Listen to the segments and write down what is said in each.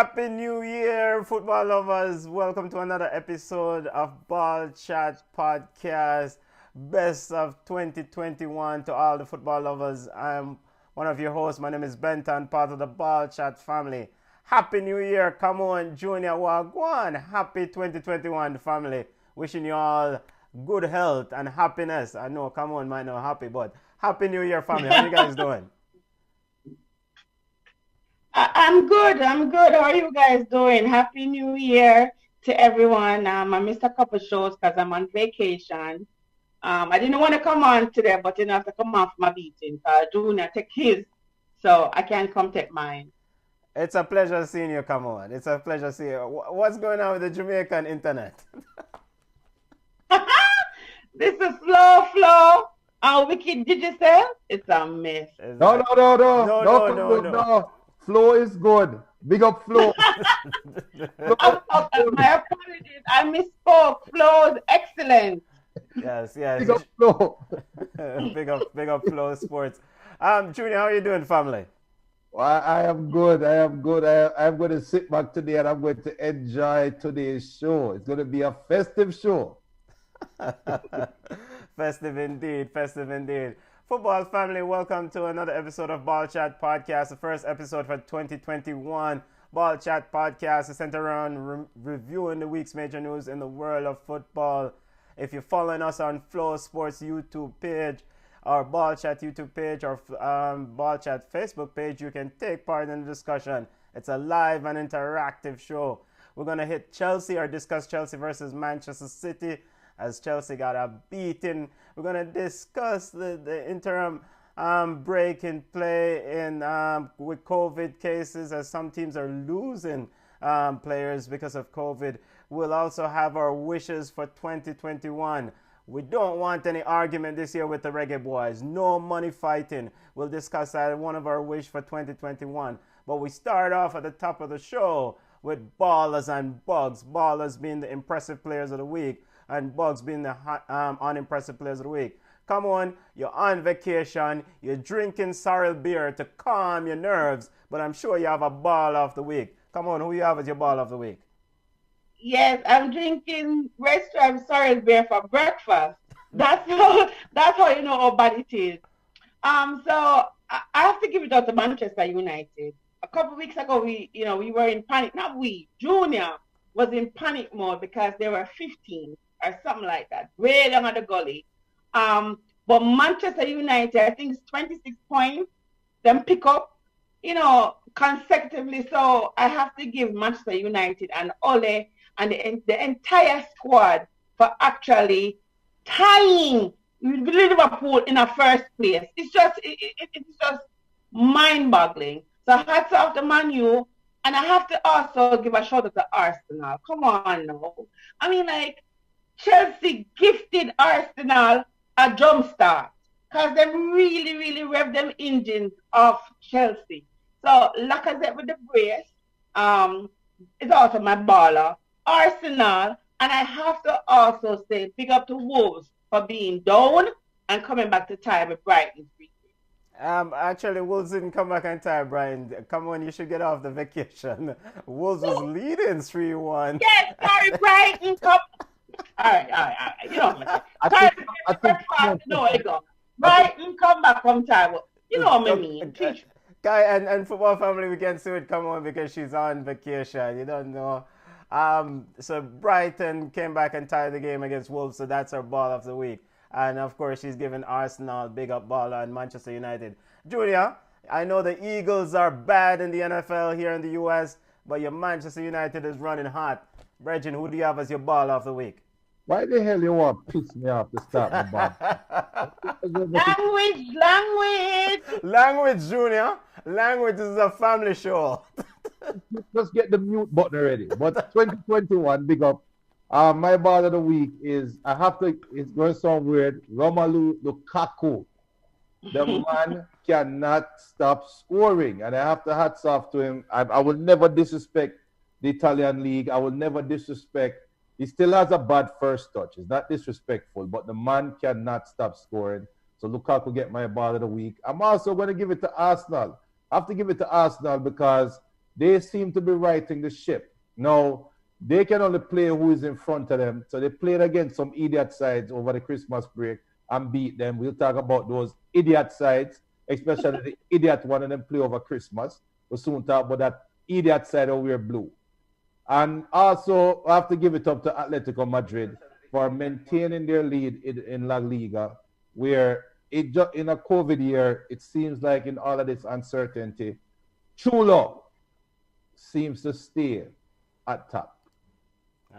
Happy New Year, football lovers. Welcome to another episode of Ball Chat Podcast. Best of 2021 to all the football lovers. I'm one of your hosts. My name is Benton, part of the Ball Chat family. Happy New Year. Come on, Junior Wagwan. Happy 2021, family. Wishing you all good health and happiness. I know, come on, might not happy, but Happy New Year, family. How you guys doing? I'm good. I'm good. How are you guys doing? Happy New Year to everyone. I missed a couple shows because I'm on vacation. I didn't want to come on today, but I have to come off my beating. Junior take his, so I can't come take mine. It's a pleasure seeing you, come on. It's a pleasure seeing you. What's going on with the Jamaican internet? This is slow. Wicked digital. It's a mess. No. No. Flow is good. Big up Flow. My apologies. I misspoke. Flow is excellent. Yes. Big up Flow. big up Flow Sports. Junior, how are you doing, family? I am good. I'm going to sit back today and I'm going to enjoy today's show. It's going to be a festive show. Festive indeed. Football family, welcome to another episode of Ball Chat Podcast, the first episode for 2021. Ball Chat Podcast is centered around reviewing the week's major news in the world of football. If you're following us on Flow Sports YouTube page, our Ball Chat YouTube page, or Ball Chat Facebook page, you can take part in the discussion. It's a live and interactive show. We're going to hit Chelsea or discuss Chelsea versus Manchester City, as Chelsea got a beating. We're going to discuss the interim break in play with COVID cases, as some teams are losing players because of COVID. We'll also have our wishes for 2021. We don't want any argument this year with the Reggae Boys. No money fighting. We'll discuss that in one of our wishes for 2021. But we start off at the top of the show with Ballers and Bugs. Ballers being the impressive players of the week, and Bugs being the unimpressive players of the week. Come on, you're on vacation, you're drinking sorrel beer to calm your nerves, but I'm sure you have a ball of the week. Come on, who you have as your ball of the week? Yes, I'm drinking Red Stripe sorrel beer for breakfast. That's how you know how bad it is. So I have to give it out to Manchester United. A couple of weeks ago, we were in panic. Not we, Junior was in panic mode because they were 15 or something like that, way down at the gully. But Manchester United, I think it's 26 points, them pick up, consecutively. So I have to give Manchester United and Ole and the entire squad for actually tying Liverpool in a first place. It's just mind-boggling. So hats off to Man U, and I have to also give a shout out to Arsenal. Come on now. I mean, like, Chelsea gifted Arsenal a jump start because they really, really revved them engines of Chelsea. So Lacazette with the brace is also my baller. Arsenal, and I have to also say big up to Wolves for being down and coming back to tie with Brighton. Actually, Wolves didn't come back on time, Brian. Come on, you should get off the vacation. Wolves was leading 3-1. Yes, sorry, Brighton. Come. All right. You know what I mean. Brighton come back from time. You know what I mean. Guy and football family, we can see it come on because she's on vacation. You don't know. So Brighton came back and tied the game against Wolves, so that's our ball of the week. And of course, she's giving Arsenal big up ball and Manchester United. Junior, I know the Eagles are bad in the NFL here in the US, but your Manchester United is running hot. Bregin, who do you have as your ball of the week? Why the hell you want to piss me off to start the ball? Language, Junior. Language is a family show. Just get the mute button already. But 2021, big up. My ball of the week is, it's going to sound weird, Romelu Lukaku. The man cannot stop scoring, and I have to hats off to him. I will never disrespect the Italian league. I will never disrespect. He still has a bad first touch. It's not disrespectful, but the man cannot stop scoring. So Lukaku get my ball of the week. I'm also going to give it to Arsenal. I have to give it to Arsenal because they seem to be righting the ship. Now, they can only play who is in front of them. So they played against some idiot sides over the Christmas break and beat them. We'll talk about those idiot sides, especially the idiot one of them play over Christmas. We'll soon talk about that idiot side who wear blue. And also, I have to give it up to Atletico Madrid for maintaining their lead in La Liga, where in a COVID year, it seems like in all of this uncertainty, Chulo seems to stay at top.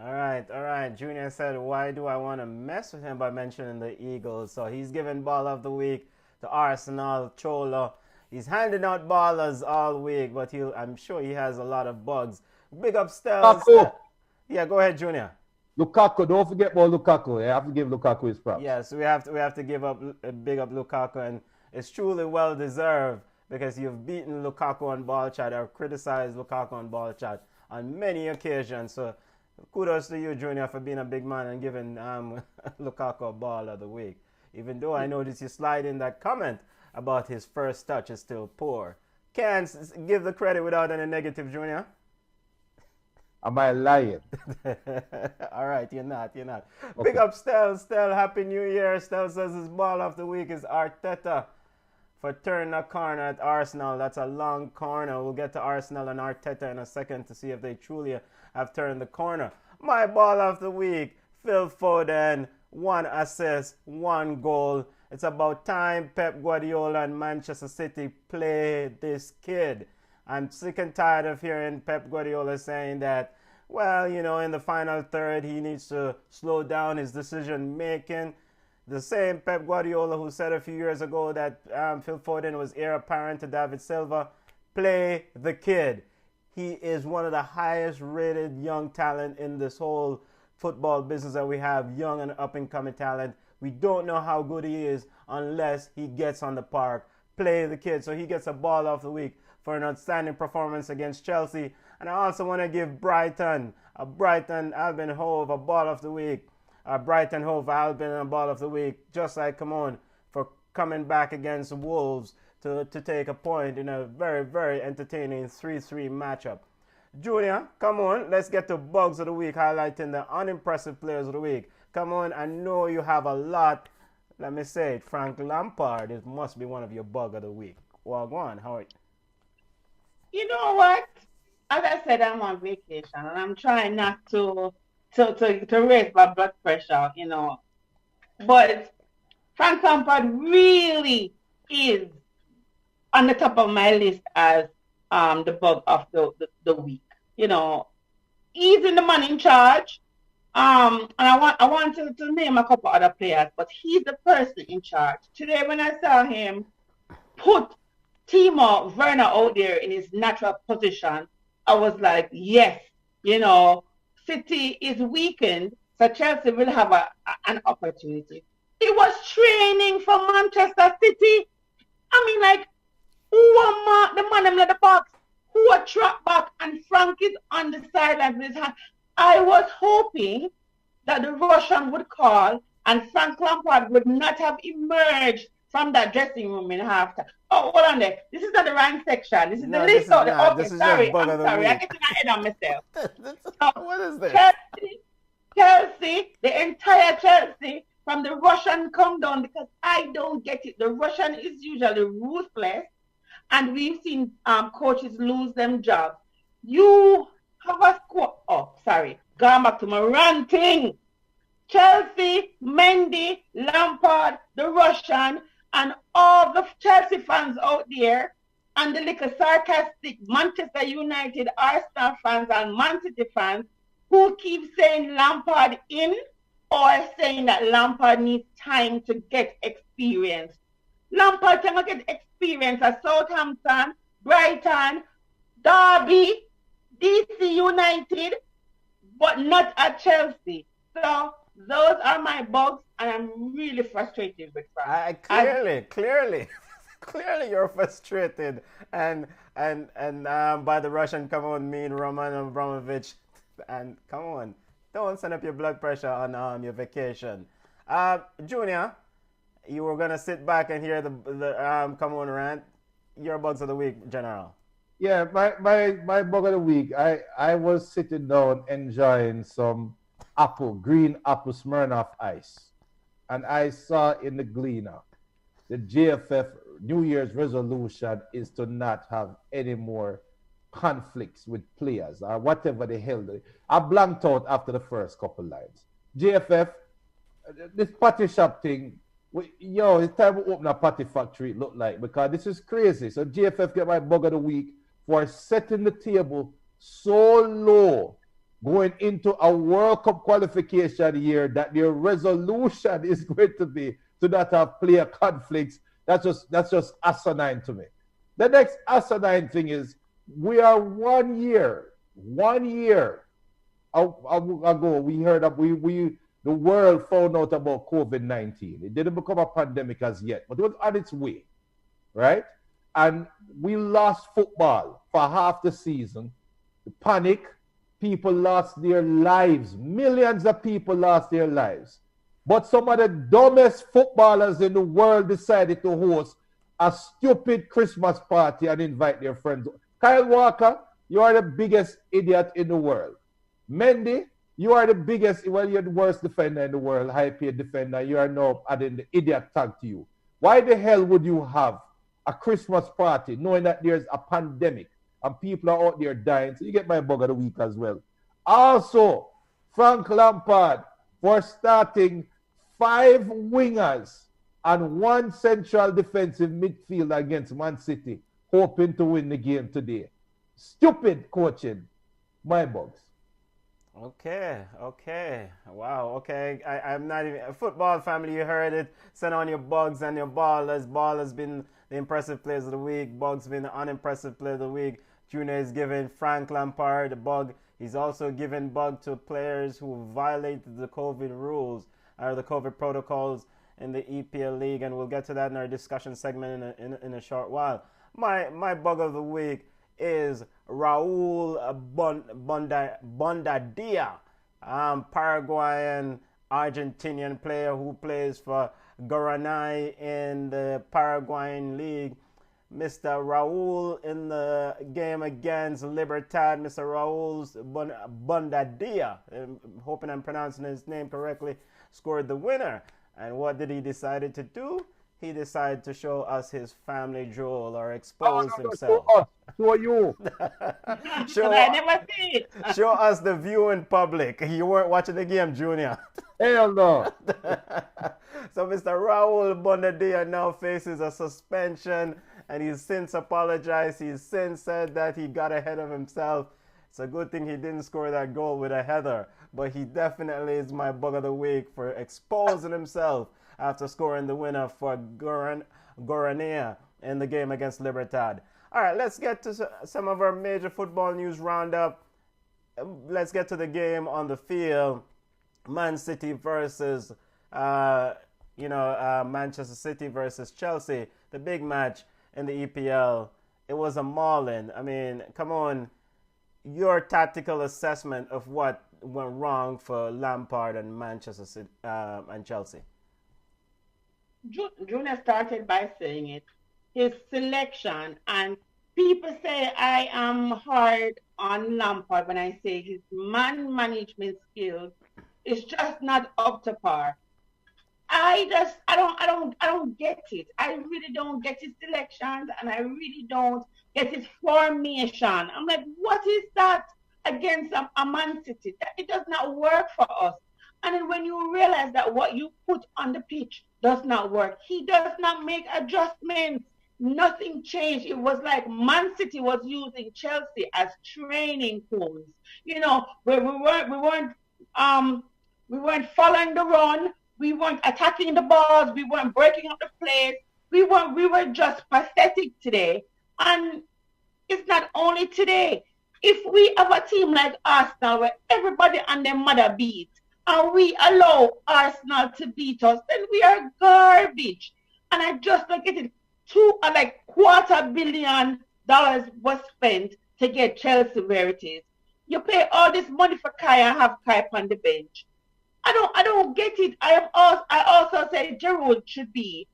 All right. Junior said, why do I want to mess with him by mentioning the Eagles? So he's giving ball of the week to Arsenal, Cholo. He's handing out ballers all week, but I'm sure he has a lot of bugs. Big up Stells. Yeah, go ahead, Junior. Lukaku, don't forget about Lukaku. I have to give Lukaku his props. Yes, we have to give up big up Lukaku, and it's truly well deserved because you've beaten Lukaku on Ball Chat or criticized Lukaku on Ball Chat on many occasions. So kudos to you, Junior, for being a big man and giving Lukaku a ball of the week. Even though I noticed you slide in that comment about his first touch is still poor. Can't give the credit without any negative, Junior. Am I lying? All right, you're not. Okay. Big up Stel. Happy New Year. Stel says his ball of the week is Arteta for turning a corner at Arsenal. That's a long corner. We'll get to Arsenal and Arteta in a second to see if they truly have turned the corner. My ball of the week, Phil Foden. 1 assist, 1 goal. It's about time Pep Guardiola and Manchester City play this kid. I'm sick and tired of hearing Pep Guardiola saying that, well, in the final third, he needs to slow down his decision making. The same Pep Guardiola who said a few years ago that Phil Foden was heir apparent to David Silva. Play the kid. He is one of the highest rated young talent in this whole football business that we have, young and up and coming talent. We don't know how good he is unless he gets on the park. Play the kid. So he gets a ball of the week for an outstanding performance against Chelsea. And I also want to give Brighton Albion Hove a ball of the week. Brighton Hove Albion a ball of the week. Just like, come on, for coming back against Wolves to take a point in a very, very entertaining 3-3 matchup. Junior, come on, let's get to bugs of the week, highlighting the unimpressive players of the week. Come on, I know you have a lot. Let me say it, Frank Lampard, it must be one of your bug of the week. Well, go on, how are you? You know what? As I said, I'm on vacation and I'm trying not to raise my blood pressure, But Frank Lampard really is on the top of my list as the bug of the week. He's in the man in charge. And I want to name a couple other players, but he's the person in charge. Today when I saw him put Timo Werner out there in his natural position, I was like, yes, City is weakened, so Chelsea will have an opportunity. He was training for Manchester City. I mean, like, who mark the man in the box? Who a track back and Frank is on the sideline with his hand. I was hoping that the Russian would call and Frank Lampard would not have emerged from that dressing room in halftime. Oh, hold on there. This is not the right section. This is the list of the okay. Sorry, I'm sorry. I get my head on myself. What is this? Chelsea, the entire Chelsea, from the Russian come down because I don't get it. The Russian is usually ruthless. And we've seen coaches lose them jobs. You have a squad. Oh, sorry. Going back to my ranting. Chelsea, Mendy, Lampard, the Russian, and all the Chelsea fans out there, and the little sarcastic Manchester United, Arsenal fans, and Man City fans who keep saying Lampard in or saying that Lampard needs time to get experience. Lampard cannot get experience at Southampton, Brighton, Derby, DC United, but not at Chelsea. So those are my bugs, and I'm really frustrated with Frank. Clearly, you're frustrated, and by the Russian, come on, mean Roman Abramovich, and come on, don't send up your blood pressure on your vacation. Junior, you were gonna sit back and hear the come on rant. Your bugs of the week, General. Yeah, my bug of the week. I was sitting down enjoying some green apple Smirnoff ice, and I saw in the Gleaner the JFF New Year's resolution is to not have any more conflicts with players or whatever the hell. I blanked out after the first couple lines. JFF, this patty shop thing, yo, it's time to open a patty factory, it look like, because this is crazy. So JFF get my bug of the week for setting the table so low going into a World Cup qualification year that their resolution is going to be to not have player conflicts. That's just asinine to me. The next asinine thing is we are 1 year ago we heard that the world found out about COVID-19. It didn't become a pandemic as yet, but it was on its way, right? And we lost football for half the season. The panic, people lost their lives. Millions of people lost their lives. But some of the dumbest footballers in the world decided to host a stupid Christmas party and invite their friends. Kyle Walker, you are the biggest idiot in the world. Mendy, you are the biggest, well, you're the worst defender in the world, high-paid defender. You are now adding the idiot tag to you. Why the hell would you have a Christmas party knowing that there's a pandemic and people are out there dying? So you get my bug of the week as well. Also, Frank Lampard for starting 5 wingers and 1 central defensive midfielder against Man City, hoping to win the game today. Stupid coaching. My bugs. Okay. Wow, okay. I'm not even a football family, you heard it. Send on your bugs and your ballers. Ball has been the impressive players of the week. Bugs been the unimpressive player of the week. Junior is giving Frank Lampard the bug. He's also giving bug to players who violated the COVID rules or the COVID protocols in the EPL League, and we'll get to that in our discussion segment in a short while. My bug of the week is Raul Bondadia, Paraguayan Argentinian player who plays for Guarani in the Paraguayan League. Mr. Raul in the game against Libertad, Mr. Raul Bondadia, I'm hoping I'm pronouncing his name correctly, scored the winner. And what did he decide to do? He decided to show us his family jewel or expose himself. Show you. I never see it. Show us the viewing public. You weren't watching the game, Junior. Hell no. So Mr. Raul Bondadia now faces a suspension, and he's since apologized. He's since said that he got ahead of himself. It's a good thing he didn't score that goal with a header, but he definitely is my bug of the week for exposing himself after scoring the winner for Guarania in the game against Libertad. All right, let's get to some of our major football news roundup. Let's get to the game on the field. Man City versus, Manchester City versus Chelsea. The big match in the EPL. It was a mauling. I mean, come on. Your tactical assessment of what went wrong for Lampard and Manchester City and Chelsea. Junior started by saying it. His selection, and people say I am hard on Lampard when I say his man management skills is just not up to par. I don't get it. I really don't get his selections, and I really don't get his formation. I'm like, what is that against a Man City? It does not work for us. And then when you realize that what you put on the pitch does not work, he does not make adjustments. Nothing changed. It was like Man City was using Chelsea as training tools. You know, where we weren't following the run. We weren't attacking the balls. We weren't breaking up the plays. We were just pathetic today. And it's not only today. If we have a team like Arsenal where everybody and their mother beat, and we allow Arsenal to beat us, then we are garbage. And I just don't get it. $250 million was spent to get Chelsea where it is. You pay all this money for Kai and have Kai on the bench. I don't get it. I also say Giroud should be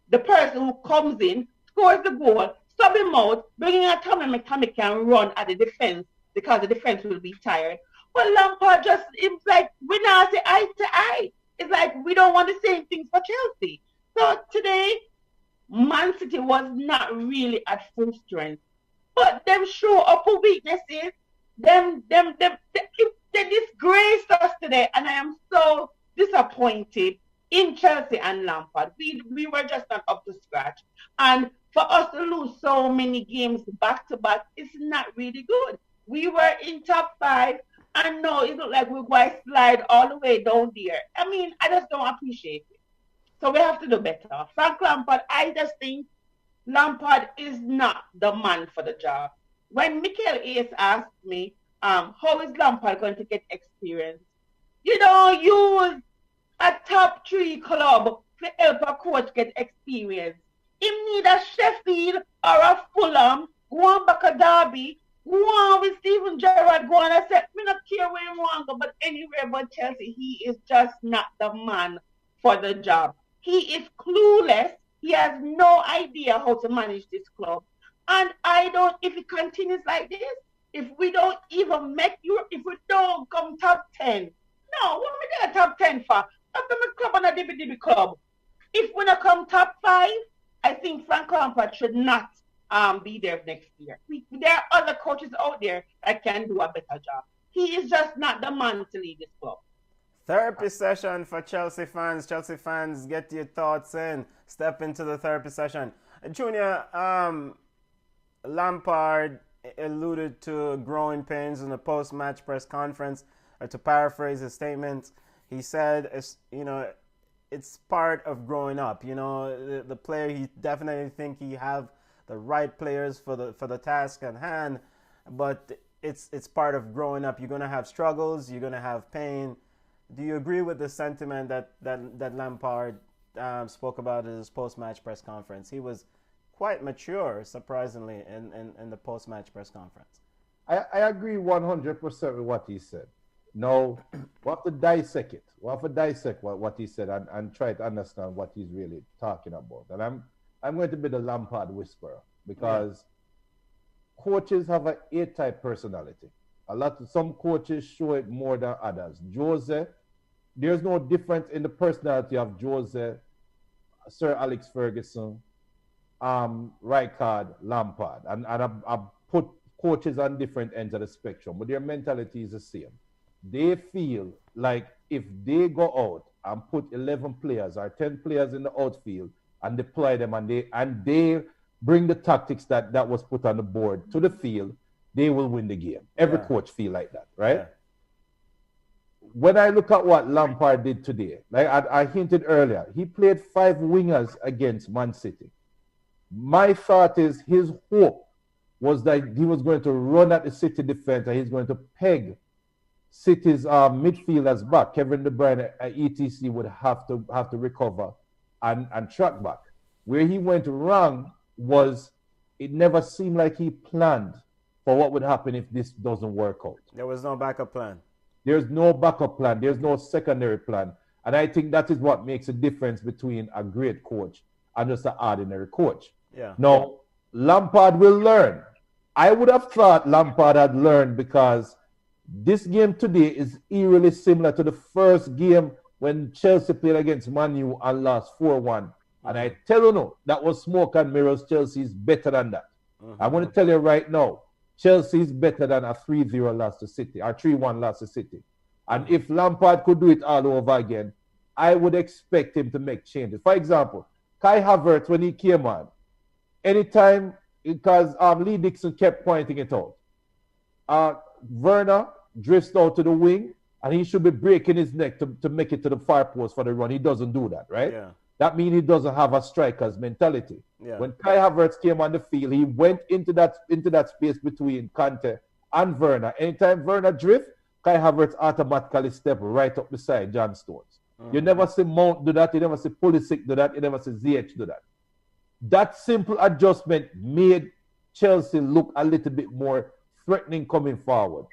the person who comes in, scores the goal, sub him out, bringing a Tommy McTominay can run at the defense because the defense will be tired. But Lampard just, it's like, we now say eye to eye. It's like, we don't want the same things for Chelsea. So today, Man City was not really at full strength. But them show up for weaknesses. They disgraced us today. And I am so disappointed in Chelsea and Lampard. We were just not up to scratch. And for us to lose so many games back to back, it's not really good. We were in top 5. And no, it looked like we're going to slide all the way down there. I mean, I just don't appreciate it. So we have to do better. Frank Lampard, I just think Lampard is not the man for the job. When Mikel Hayes asked me, how is Lampard going to get experience? You don't use a top 3 club to help a coach get experience. Him need a Sheffield or a Fulham, go on back a Derby, go on with Steven Gerrard, go on and say, me not care where you want to go, but anywhere but Chelsea, he is just not the man for the job. He is clueless. He has no idea how to manage this club. And if it continues like this, if we don't even make Europe, if we don't come top 10, no, what we there top 10 for? After the club and a DB club. If we not come top 5, I think Frank Lampard should not be there next year. There are other coaches out there that can do a better job. He is just not the man to lead this club. Therapy session for Chelsea fans. Chelsea fans, get your thoughts in. Step into the therapy session. Junior, Lampard alluded to growing pains in the post-match press conference. To paraphrase his statement, he said, it's part of growing up. The player, he definitely think he have the right players for the task at hand, but it's part of growing up. You're gonna have struggles. You're gonna have pain. Do you agree with the sentiment that Lampard spoke about in his post-match press conference? He was quite mature, surprisingly, in the post-match press conference. I agree 100% with what he said. Now, we have to dissect it. We have to dissect what he said and try to understand what he's really talking about. And I'm going to be the Lampard whisperer because coaches have an A-type personality. Some coaches show it more than others. Jose, there's no difference in the personality of Jose, Sir Alex Ferguson, Rijkaard, Lampard. And I've put coaches on different ends of the spectrum, but their mentality is the same. They feel like if they go out and put 11 players or 10 players in the outfield and deploy them and they bring the tactics that was put on the board to the field, they will win the game. Every coach feel like that, right? Yeah. When I look at what Lampard did today, like I hinted earlier, he played 5 wingers against Man City. My thought is his hope was that he was going to run at the City defense and he's going to peg City's midfielders back. Kevin De Bruyne at ETC would have to recover and track back. Where he went wrong was it never seemed like he planned for what would happen if this doesn't work out. There was no backup plan. There's no backup plan. There's no secondary plan. And I think that is what makes a difference between a great coach and just an ordinary coach. Yeah. Now, Lampard will learn. I would have thought Lampard had learned because this game today is eerily similar to the first game when Chelsea played against Man U and lost 4-1. And I tell you no, that was smoke and mirrors. Chelsea is better than that. I'm going to tell you right now, Chelsea is better than a 3-0 loss to City or 3-1 loss to City. And if Lampard could do it all over again, I would expect him to make changes. For example, Kai Havertz, when he came on, anytime, because Lee Dixon kept pointing it out, Werner drifts out to the wing, and he should be breaking his neck to make it to the far post for the run. He doesn't do that, right? Yeah. That means he doesn't have a striker's mentality. Yeah. When Kai Havertz came on the field, he went into that space between Kante and Werner. Anytime Werner drift, Kai Havertz automatically step right up beside John Stones. You never see Mount do that. You never see Pulisic do that. You never see Ziyech do that. That simple adjustment made Chelsea look a little bit more threatening coming forward.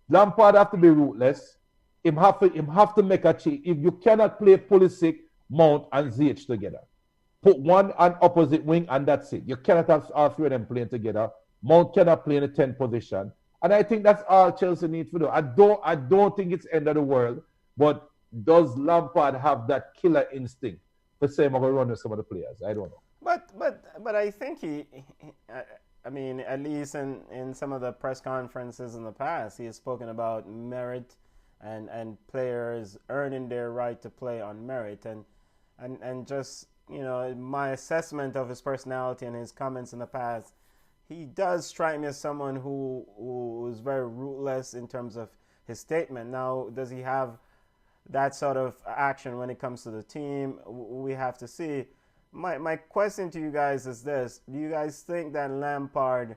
Lampard have to be ruthless. Him have to make a change. If you cannot play Pulisic, Mount and Ziyech together. Put one on opposite wing, and that's it. You cannot have all three of them playing together. Mount cannot play in the 10th position. And I think that's all Chelsea needs to do. I don't think it's end of the world, but does Lampard have that killer instinct for saying I'm gonna run with some of the players? I don't know. But I think I mean, at least in some of the press conferences in the past, he has spoken about merit and players earning their right to play on merit and just, you know, my assessment of his personality and his comments in the past, he does strike me as someone who is very ruthless in terms of his statement. Now, does he have that sort of action when it comes to the team? We have to see. My question to you guys is this: do you guys think that Lampard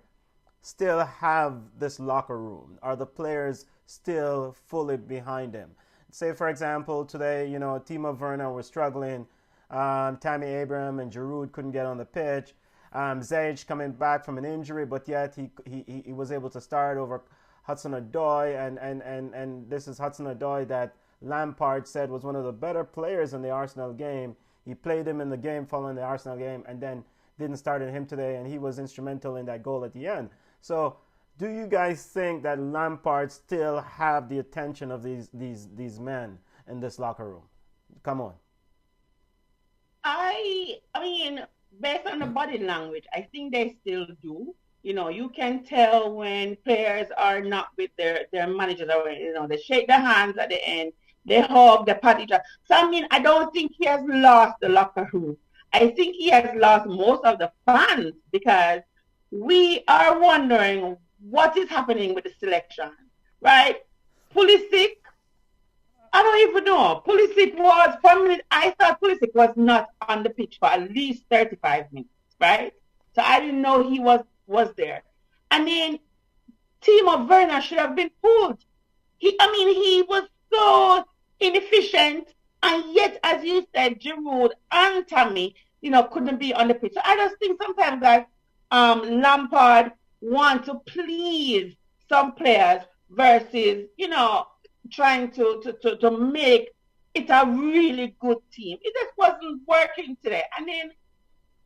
still have this locker room? Are the players still fully behind him? Say, for example, today, you know, Timo Werner was struggling. Tammy Abraham and Giroud couldn't get on the pitch. Ziyech coming back from an injury, but yet he was able to start over Hudson-Odoi, and this is Hudson-Odoi that Lampard said was one of the better players in the Arsenal game. He played him in the game following the Arsenal game and then didn't start him today, and he was instrumental in that goal at the end. So do you guys think that Lampard still have the attention of these men in this locker room? Come on. I mean, based on the body language, I think they still do. You know, you can tell when players are not with their managers, or, you know, they shake their hands at the end, they hug, they pat each other. So, I mean, I don't think he has lost the locker room. I think he has lost most of the fans because we are wondering what is happening with the selection, right? Pulisic, I don't even know. Pulisic was, for me, I thought Pulisic was not on the pitch for at least 35 minutes, right? So I didn't know he was there. I mean, Timo Werner should have been pulled. He was so inefficient, and yet, as you said, Giroud and Tammy, you know, couldn't be on the pitch. So I just think sometimes that Lampard wants to please some players versus, you know, trying to make it a really good team. It just wasn't working today. I mean,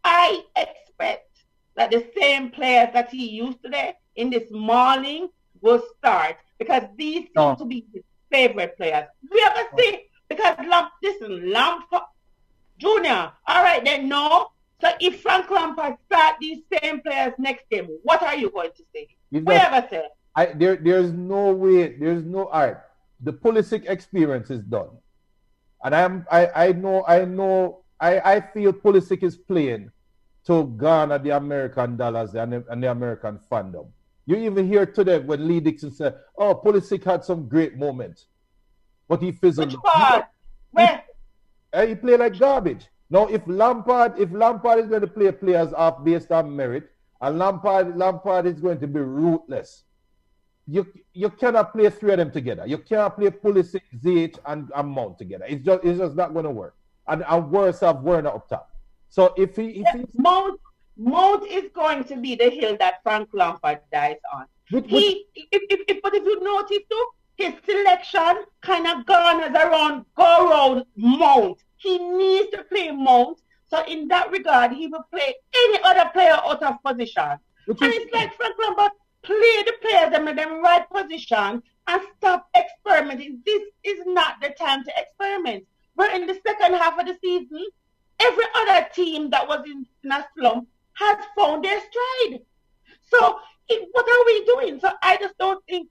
I expect that the same players that he used today in this morning will start because these seem to be his favorite players. We have to see because Lampard Junior. All right, then no. So if Frank Lampard start these same players next game, what are you going to say? We ever say? There's no way. There's no. All right, the Pulisic experience is done, and I feel Pulisic is playing to garner the American dollars and the American fandom. You even hear today when Lee Dixon said, "Oh, Pulisic had some great moments, but he fizzled." Which part? Where? He played like garbage. Now, if Lampard is going to play players off based on merit, and Lampard is going to be ruthless, you cannot play three of them together. You cannot play Pulisic, Ziyech, and Mount together. It's just not going to work. And worse have Werner up top. So if Mount is going to be the hill that Frank Lampard dies on. But if you notice too, his selection kind of garners go around Mount. He needs to play Mount. So in that regard, he will play any other player out of position. It's like Frank Lampard, play the players in the right position and stop experimenting. This is not the time to experiment. We're in the second half of the season. Every other team that was in a slump has found their stride. So what are we doing? So I just don't think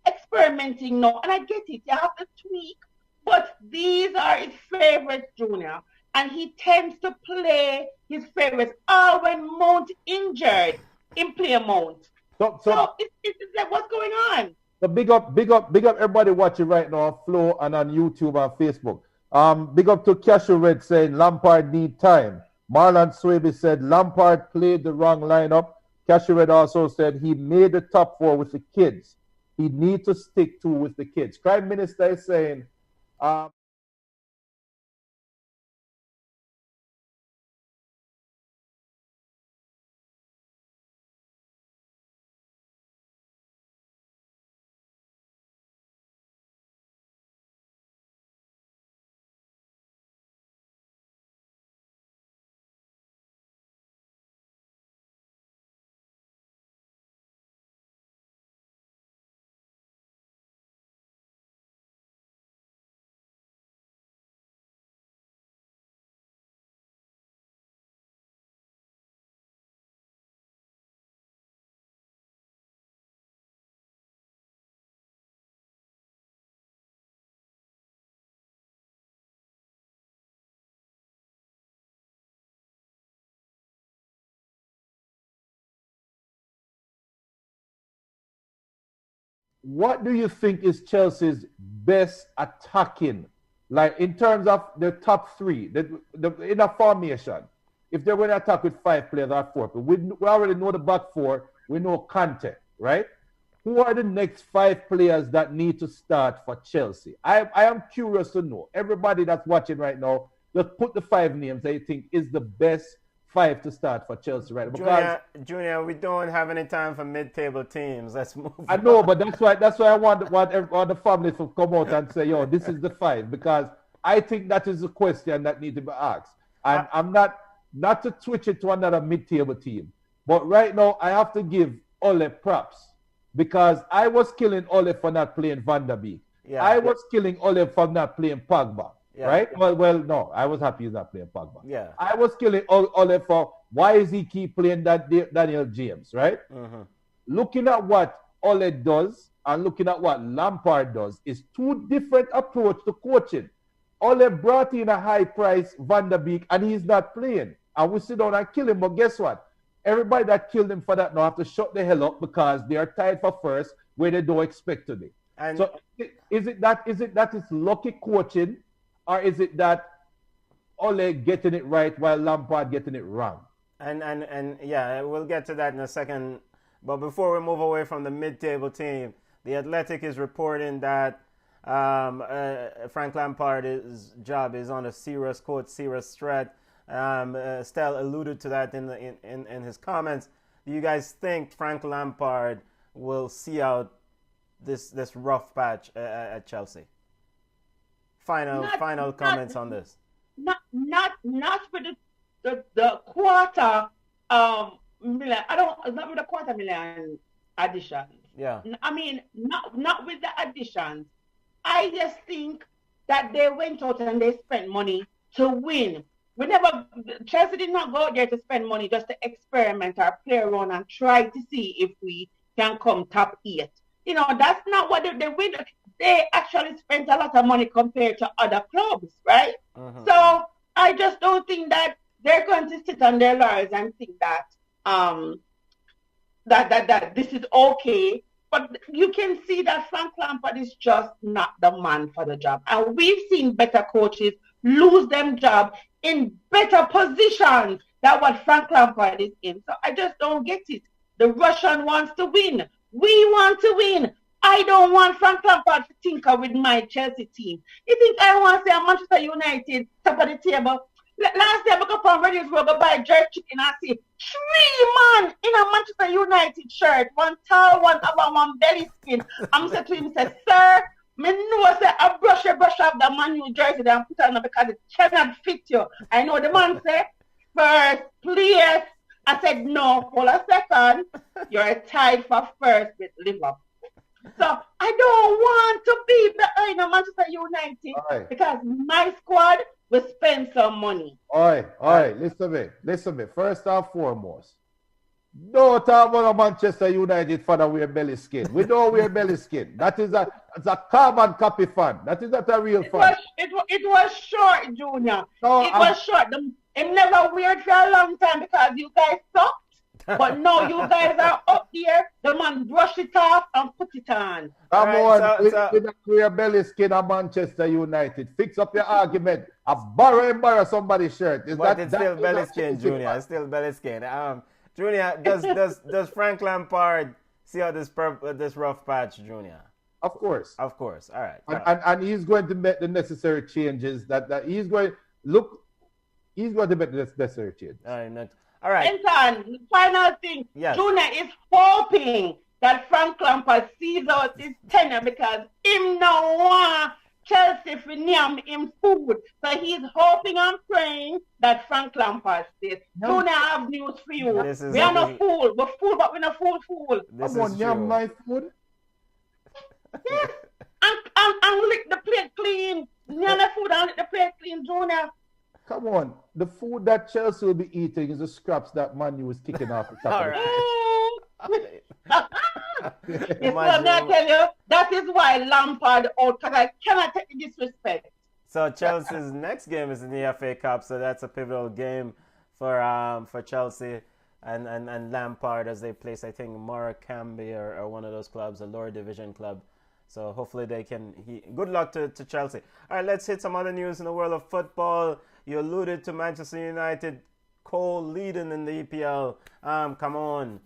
experimenting now. And I get it. You have to tweak. But these are his favorites, Junior. And he tends to play his favorites. When Mount injured, in play Mount. So it's like, what's going on? So big up everybody watching right now on Flow and on YouTube and Facebook. Big up to Cashew Red saying Lampard need time. Marlon Swaby said Lampard played the wrong lineup. Cashew Red also said he made the top four with the kids. He needs to stick to with the kids. Prime Minister is saying what do you think is Chelsea's best attacking? Like in terms of the top three, in a formation, if they're going to attack with 5 players or 4 players, we already know the back 4, we know Kante, right? Who are the next 5 players that need to start for Chelsea? I am curious to know. Everybody that's watching right now, just put the 5 names that you think is the best 5 to start for Chelsea right now. Because Junior, we don't have any time for mid-table teams. Let's move on. I know, but that's why I want the family to come out and say, yo, this is the 5, because I think that is the question that needs to be asked. And I'm not to switch it to another mid-table team, but right now I have to give Ole props, because I was killing Ole for not playing Van der Beek. Yeah, I was killing Ole for not playing Pogba. Yeah. Right? Well, no, I was happy he's not playing Pogba. Yeah. I was killing Ole for why is he keep playing that Daniel James, right? Mm-hmm. Looking at what Ole does and looking at what Lampard does is 2 different approach to coaching. Ole brought in a high price Van der Beek and he's not playing. And we sit down and kill him, but guess what? Everybody that killed him for that now have to shut the hell up because they are tied for first where they don't expect to be. And so is it that it's lucky coaching, or is it that Ole getting it right while Lampard getting it wrong? And yeah, we'll get to that in a second. But before we move away from the mid-table team, the Athletic is reporting that Frank Lampard's job is on a serious threat. Stell alluded to that in his comments. Do you guys think Frank Lampard will see out this rough patch at Chelsea? Final comments on this. Not with the quarter million. Not with the quarter million additions. Yeah. I mean, not with the additions. I just think that they went out and they spent money to win. Chelsea did not go out there to spend money just to experiment or play around and try to see if we can come top 8. You know, that's not what they win. They actually spent a lot of money compared to other clubs, right? Uh-huh. So I just don't think that they're going to sit on their laurels and think that that this is okay. But you can see that Frank Lampard is just not the man for the job. And we've seen better coaches lose them job in better positions than what Frank Lampard is in. So I just don't get it. The Russian wants to win. We want to win. I don't want Frank Lampard to tinker with my Chelsea team. You think I want to see a Manchester United top of the table? Last day I look up on Radio Road, go buy jerk chicken and see 3 man in a Manchester United shirt, one tall, one other, one belly skin. I'm saying to him, say, sir, me know say I brush off the Man U jersey and put it on because it cannot fit you. I know the man say, first, please. I said, no, hold a second. You're tied for first with Liverpool. So I don't want to be behind a Manchester United because my squad will spend some money. All right. Listen me. First and foremost, don't talk about a Manchester United fan that wear belly skin. We don't wear belly skin. That is a carbon copy fan. That is not a real fan. It was short, Junior. No, it was short. It never weird for a long time because you guys sucked. But no, you guys are up here. The man brush it off and put it on. Come on, with a clear belly skin of Manchester United. Fix up your argument. Borrow somebody's shirt. It's still belly skin, Junior. It's still belly skin. Junior, does Frank Lampard see out this rough patch, Junior? Of course. All right. And he's going to make the necessary changes. He's going to make the necessary changes. All right. Anton, final thing. Yes. Junior is hoping that Frank Lampard sees out his tenure because him no want Chelsea for name him food. So he's hoping and praying that Frank Lampard stays. No. Junior, I have news for you. We are not fool. We're fool, but we're not fool. This is yam my food. Yes. and lick the plate clean. None food and lick the plate clean, Junior. Come on. The food that Chelsea will be eating is the scraps that Man U is kicking off the top. All right. Yes, well, I tell you, that is why Lampard out, because I cannot take the disrespect. So Chelsea's next game is in the FA Cup, so that's a pivotal game for Chelsea. and Lampard as they place, I think, Morecambe or one of those clubs, a lower division club. So hopefully they can. Good luck to Chelsea. All right, let's hit some other news in the world of football. You alluded to Manchester United co-leading in the EPL. Come on,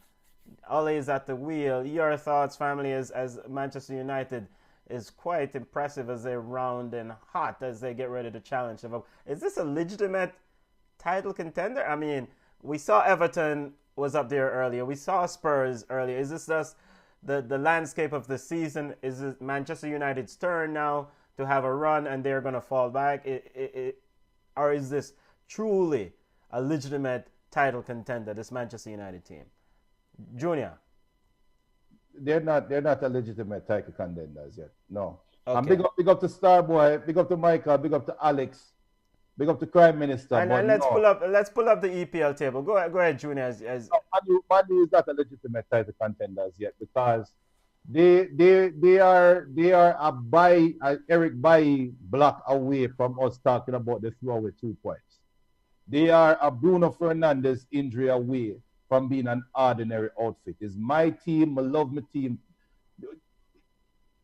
Ole is at the wheel. Your thoughts, family, as Manchester United is quite impressive as they round and hot as they get ready to challenge Liverpool. Is this a legitimate title contender? I mean, we saw Everton was up there earlier. We saw Spurs earlier. Is this just the landscape of the season? Is it Manchester United's turn now to have a run and they're going to fall back? Or is this truly a legitimate title contender, this Manchester United team? Junior? They're not a legitimate title contenders yet. No. Okay. And big up to Starboy, big up to Michael, big up to Alex, big up to Crime Minister. And let's pull up the EPL table. Go ahead, Junior. As Manu is not a legitimate title contenders yet because they are Eric Bailly block away from us talking about the throwaway 2 points. They are a Bruno Fernandes injury away from being an ordinary outfit. It's my team. I love my team.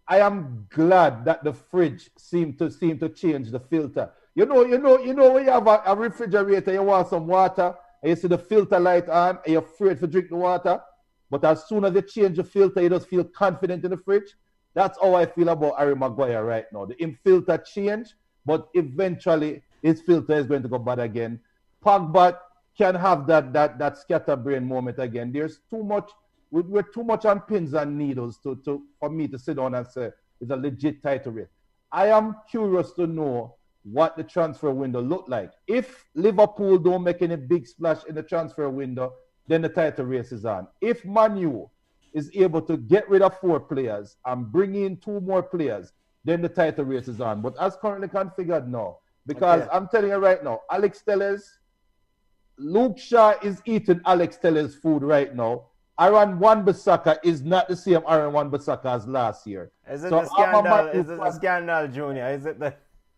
I am glad that the fridge seemed to change the filter. You know when you have a refrigerator, you want some water, and you see the filter light on, and you're afraid to drink the water. But as soon as they change the filter, you just feel confident in the fridge. That's how I feel about Harry Maguire right now. The filter change, but eventually his filter is going to go bad again. Pogba can have that scatterbrain moment again. There's too much. We're too much on pins and needles for me to sit down and say it's a legit title race. I am curious to know what the transfer window looked like. If Liverpool don't make any big splash in the transfer window, then the title race is on. If Man U is able to get rid of 4 players and bring in 2 more players, then the title race is on. But as currently configured now, because I'm telling you right now, Alex Telles, Luke Shaw is eating Alex Telles' food right now. Aaron Wan-Bissaka is not the same Aaron Wan-Bissaka as last year. Is it a scandal? Is it a scandal, Junior? Is it the...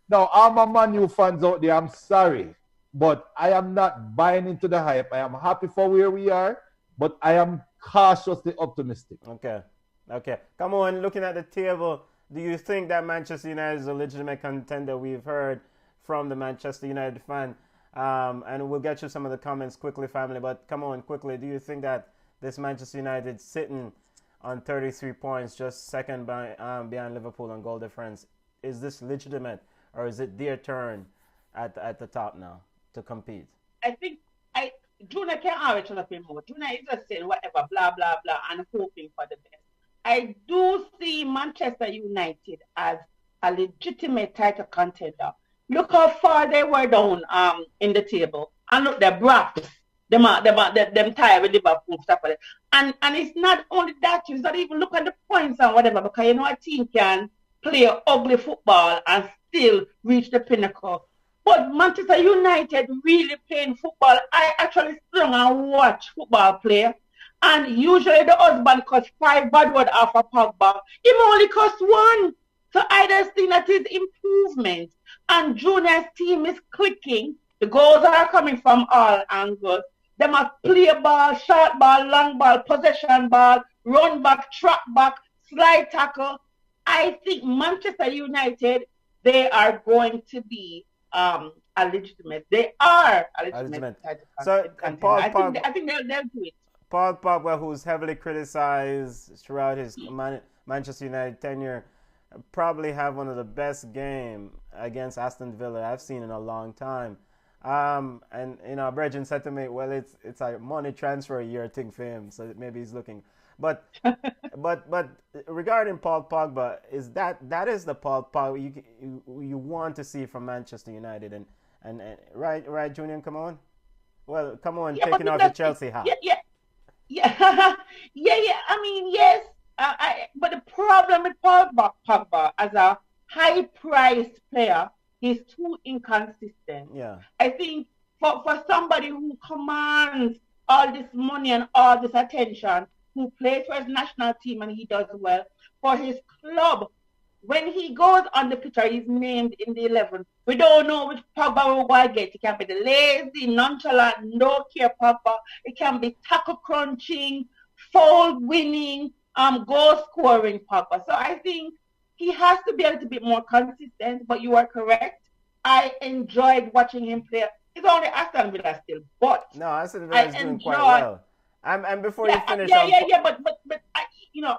No, all my Man U fans out there, I'm sorry. But I am not buying into the hype. I am happy for where we are, but I am cautiously optimistic. Okay. Come on, looking at the table, do you think that Manchester United is a legitimate contender? We've heard from the Manchester United fan. And we'll get you some of the comments quickly, family. But come on, quickly. Do you think that this Manchester United sitting on 33 points, just second behind Liverpool on goal difference, is this legitimate, or is it their turn at the top now to compete? I think Junior can't always turn up in more. Junior is just saying whatever, blah, blah, blah, and hoping for the best. I do see Manchester United as a legitimate title contender. Look how far they were down in the table. And look, they're braps. Them tired with Liverpool stuff like that. And it's not only that, it's not even look at the points and whatever, because you know a team can play ugly football and still reach the pinnacle. But Manchester United really playing football. I actually sit down and watch football play. And usually the husband cuts 5 bad words off of Pogba. Him only cuts 1. So I just think that is improvement. And Junior's team is clicking. The goals are coming from all angles. They must play ball, short ball, long ball, possession ball, run back, track back, slide tackle. I think Manchester United, they are going to be a legitimate. They are a legitimate. So I think they'll do it. Paul Pogba, who's heavily criticized throughout his Manchester United tenure, probably have one of the best game against Aston Villa I've seen in a long time. And you know, Bregin said to me, "Well, it's a money transfer year thing for him, so maybe he's looking." But regarding Paul Pogba, is that is the Paul Pogba you want to see from Manchester United and right, Julian, come on. Well, come on, taking off your Chelsea hat. Yeah. I mean, yes. But the problem with Pogba as a high-priced player, he's too inconsistent. Yeah. I think for somebody who commands all this money and all this attention, who plays for his national team and he does well, for his club, when he goes on the pitch or he's named in the 11, we don't know which Pogba we're going to get. It can be the lazy, nonchalant, no care Pogba. It can be tackle crunching, foul winning, goal scoring Pogba. So I think he has to be a little bit more consistent, but you are correct. I enjoyed watching him play. It's only Aston Villa still, but No, Aston I Villa is doing quite enjoyed. well. And before you Yeah, finish yeah, on, yeah, yeah. But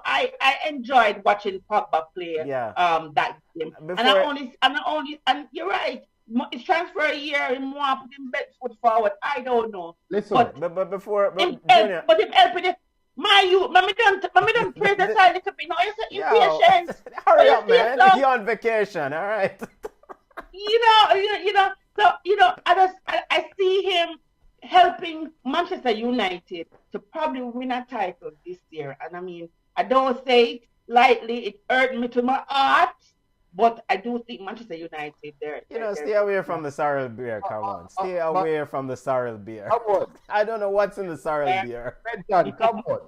I enjoyed watching Pogba play yeah, that game, before and you're right. It's transfer a year, and more put him best foot forward. I don't know, Listen, but but before him help, Junior, but him helping it. My you, mommy don't praise the side little bit. No, you're so yo, impatient. hurry But you up, see man. yourself, You're on vacation, all right? So I see him helping Manchester United to probably win a title this year. And I mean, I don't say it lightly. It hurt me to my heart, but I do think Manchester United, Stay away from the sorrel beer. Come on, stay away from the sorrel beer. come on. I don't know what's in the sorrel beer. Brendan, come on.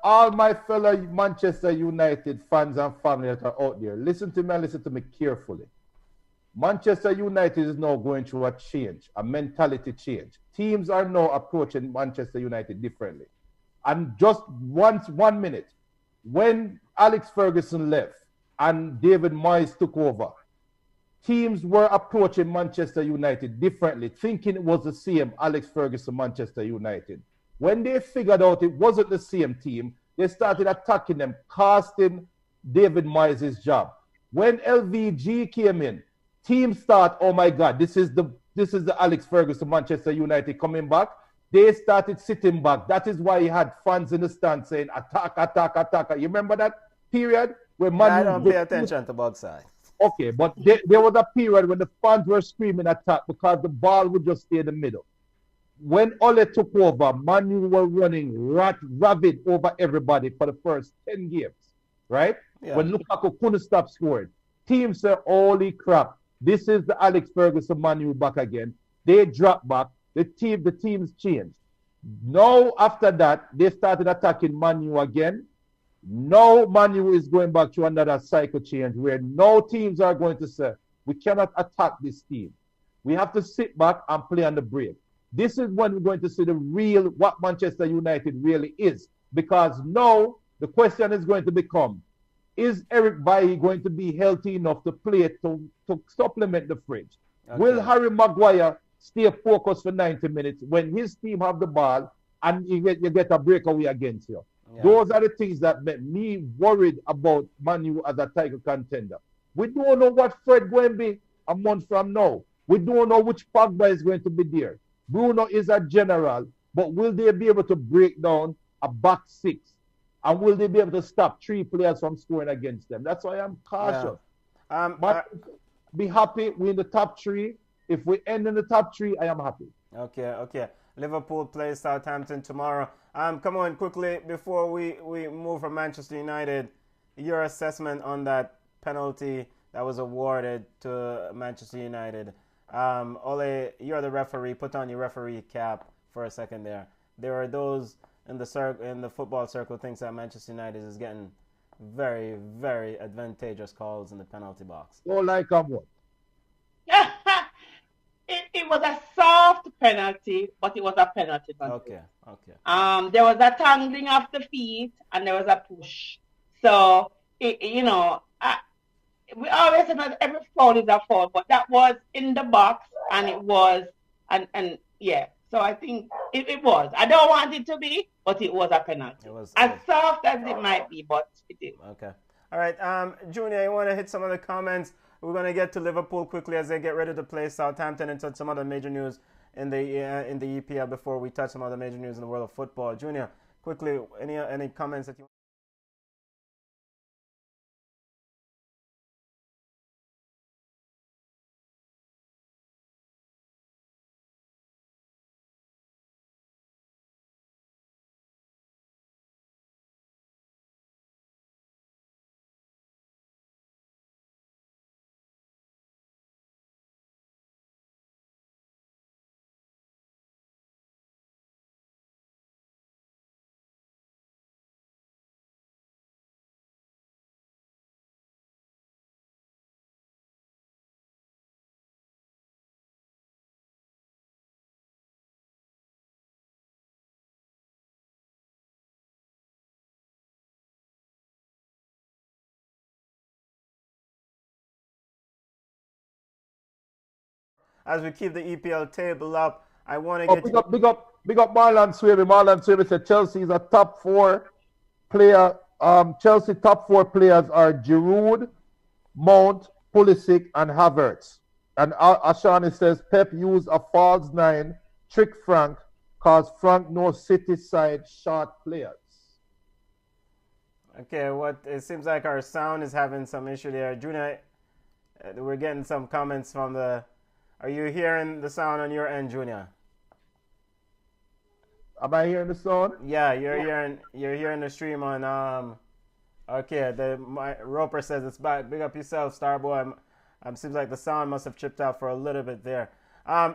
All my fellow Manchester United fans and family that are out there, listen to me and listen to me carefully. Manchester United is now going through a change, a mentality change. Teams are now approaching Manchester United differently. And just 1 minute, when Alex Ferguson left and David Moyes took over, teams were approaching Manchester United differently, thinking it was the same Alex Ferguson Manchester United. When they figured out it wasn't the same team, they started attacking them, costing David Moyes' job. When LVG came in, teams thought, oh my God, this is the Alex Ferguson Manchester United coming back. They started sitting back. That is why he had fans in the stand saying attack, attack, attack. You remember that period where Man I don't pay attention to both sides. Okay, but there was a period when the fans were screaming attack because the ball would just stay in the middle. When Ole took over, Man U were running rabid over everybody for the first 10 games, right? Yeah. When Lukaku couldn't stop scoring. Teams said, holy crap, this is the Alex Ferguson Man U back again. They dropped back. The teams changed. Now, after that, they started attacking Man U again. Now, Man U is going back to another cycle change where no teams are going to say, we cannot attack this team. We have to sit back and play on the break. This is when we're going to see what Manchester United really is. Because now, the question is going to become, is Eric Bailly going to be healthy enough to play to supplement the fridge? Okay. Will Harry Maguire stay focused for 90 minutes when his team have the ball and you get a breakaway against you? Yeah. Those are the things that make me worried about Man U as a title contender. We don't know what Fred going to be a month from now. We don't know which Pogba is going to be there. Bruno is a general, but will they be able to break down a back six? And will they be able to stop 3 players from scoring against them? That's why I'm cautious. Yeah. But be happy. We're in the top 3. If we end in the top 3, I am happy. Okay. Liverpool plays Southampton tomorrow. Come on, quickly, before we move from Manchester United, your assessment on that penalty that was awarded to Manchester United. Ole, you're the referee. Put on your referee cap for a second there. There are those in the football circle thinks that Manchester United is getting very, very advantageous calls in the penalty box. Oh, like what? It was a soft penalty, but it was a penalty. Okay. There was a tangling of the feet and there was a push. So, we always say that every foul is a foul, but that was in the box and it was, and yeah. So I think it was. I don't want it to be, but it was a penalty. It was as soft as it might be, but it is. Okay. All right. Junior, you want to hit some of the comments? We're going to get to Liverpool quickly as they get ready to play Southampton and touch some other major news in the EPL before we touch some other major news in the world of football. Junior, quickly, any comments that you as we keep the EPL table up, I want to Oh, get big up Marlon Swaby. Marlon Swaby said Chelsea is a top 4 player. Chelsea top 4 players are Giroud, Mount, Pulisic, and Havertz. And Ashani says Pep used a false 9, trick Frank, cause Frank knows City side short players. Okay, it seems like our sound is having some issue there. Junior, we're getting some comments from the. Are you hearing the sound on your end, Junior? Am I hearing the sound? Yeah, you're hearing the stream on okay, Roper says it's back. Big up yourself, Starboy. Seems like the sound must have chipped out for a little bit there.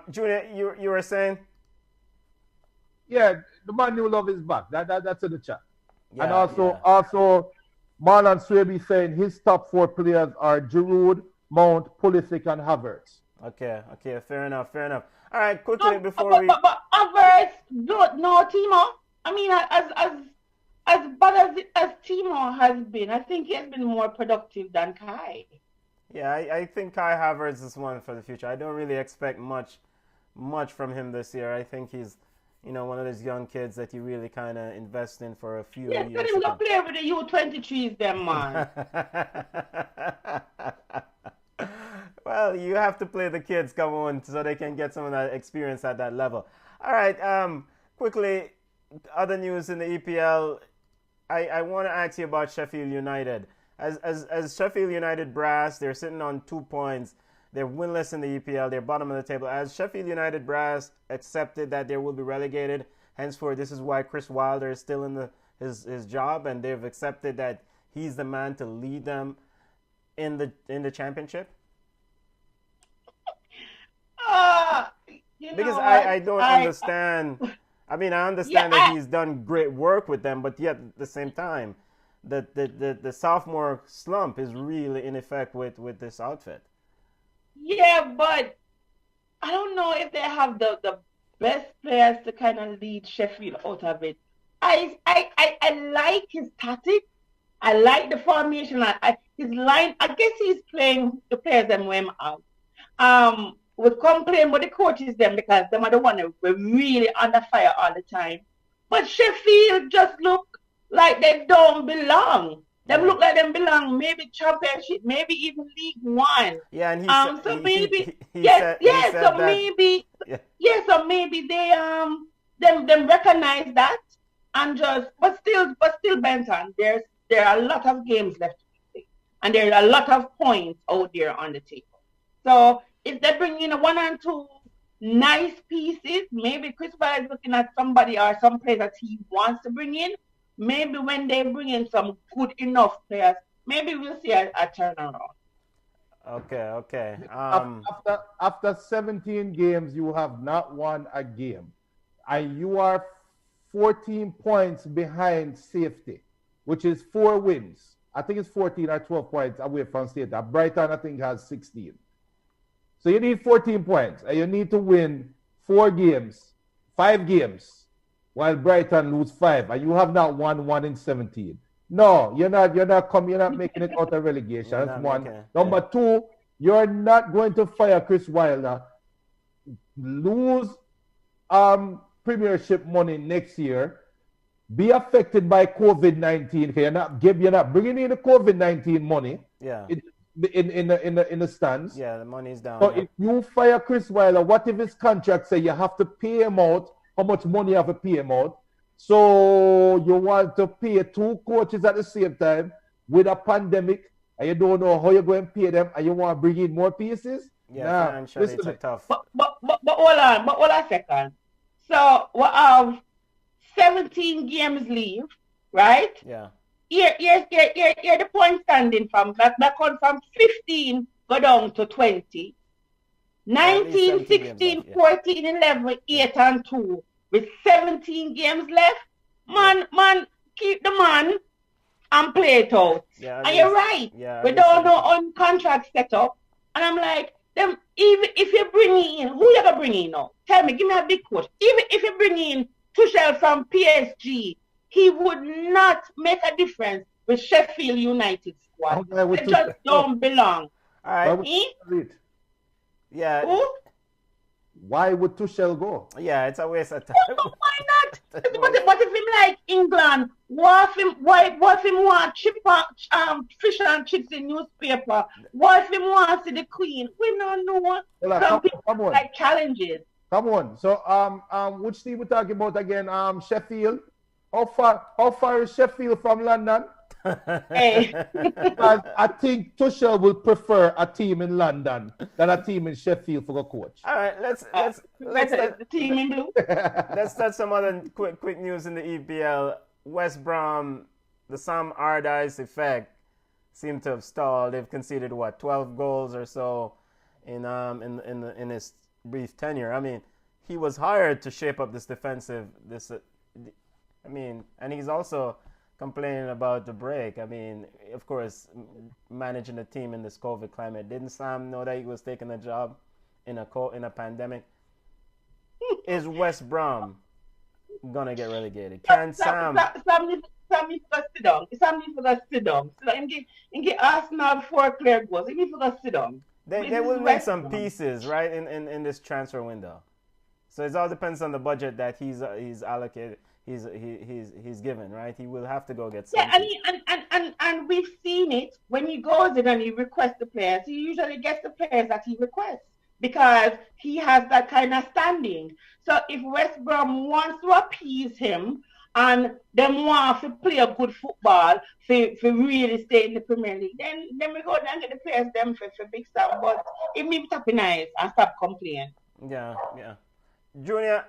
Junior, you were saying? Yeah, the man new love is back. That's in the chat. Yeah, and also Marlon Swaby saying his top 4 players are Giroud, Mount, Pulisic, and Havertz. Okay, fair enough. All right, quickly before we. But Havertz, no, Timo. I mean, as bad as Timo has been, I think he has been more productive than Kai. Yeah, I think Kai Havertz is one for the future. I don't really expect much from him this year. I think he's, one of those young kids that you really kind of invest in for a few years. Yeah, let him go play with the U23s, them man. Well, you have to play the kids, come on, so they can get some of that experience at that level. All right, quickly, other news in the EPL. I want to ask you about Sheffield United. As Sheffield United brass, they're sitting on 2 points. They're winless in the EPL. They're bottom of the table. As Sheffield United brass accepted that they will be relegated, henceforth, this is why Chris Wilder is still in his job, and they've accepted that he's the man to lead them in the championship. Because I don't understand. I mean, I understand that he's done great work with them, but yet at the same time, the sophomore slump is really in effect with this outfit. Yeah, but I don't know if they have the best players to kind of lead Sheffield out of it. I like his tactics. I like the formation. His line. I guess he's playing the players them when out. We complain with the coaches them because them are the one that were really under fire all the time. But Sheffield just look like they don't belong. Them look like them belong maybe championship, maybe even League One. Yeah, and so maybe maybe they them recognize that and just but still Benton, there are a lot of games left to play. And there are a lot of points out there on the table. So if they bring in 1 and 2 nice pieces, maybe Chris Wilder is looking at somebody or some players that he wants to bring in. Maybe when they bring in some good enough players, maybe we'll see a turnaround. Okay. After 17 games, you have not won a game. And you are 14 points behind safety, which is 4 wins. I think it's 14 or 12 points away from safety. Brighton, I think, has 16. So you need 14 points, and you need to win 5 games, while Brighton lose 5, and you have not won 1 in 17. No, you're not making it out of relegation. That's one. Number 2, you're not going to fire Chris Wilder, lose Premiership money next year, be affected by COVID-19. You're not bringing in the COVID-19 money. Yeah. In the stands. Yeah, the money's down. So if you fire Chris Wilder, what if his contract say you have to pay him out? How much money you have to pay him out? So you want to pay 2 coaches at the same time with a pandemic, and you don't know how you're going to pay them, and you want to bring in more pieces? Yeah, financially it's tough. But hold on a second. So we have 17 games leave, right? Yeah. Here the point standing from back on from 15 go down to 20. 19, 16, 14, 11, 8 and 2 with 17 games left. Man, keep the man and play it out. Yeah, and you're right. Yeah, we don't know on contract set up. And I'm like, them even if you bring in, who you gonna bring in now? Tell me, give me a big quote. Even if you bring in Tuchel from PSG, he would not make a difference with Sheffield United squad. They just don't belong. All right. Yeah. Yeah. Who? Why would Tuchel go? Yeah, it's a waste of time. Why not? What if him like England? What if him want fish and chips in newspaper? What if him want to see the Queen? We don't know. Some people Come on. like challenges. Come on. So which team we talking about again? Sheffield. How far is Sheffield from London? Hey. I think Tuchel will prefer a team in London than a team in Sheffield for a coach. All right, let's the team in blue. let's start some other quick news in the EPL. West Brom, the Sam Allardyce effect seem to have stalled. They've conceded 12 goals or so in his brief tenure. I mean, he was hired to shape up and he's also complaining about the break. I mean, of course, managing a team in this COVID climate. Didn't Sam know that he was taking a job in a pandemic? Is West Brom gonna get relegated? Can Sam needs to sit down. Sam needs to sit down. So him get Arsenal 4 clear goals. He needs to sit down. They will make some pieces, right, in this transfer window. So it all depends on the budget that he's allocated. He's given, right? He will have to go get something. Yeah, and we've seen it when he goes in and he requests the players. He usually gets the players that he requests because he has that kind of standing. So if West Brom wants to appease him and them want to play a good football for really stay in the Premier League, then we go down and get the players them for big stuff. But it may be tapping eyes and stop complaining. Yeah. Junior,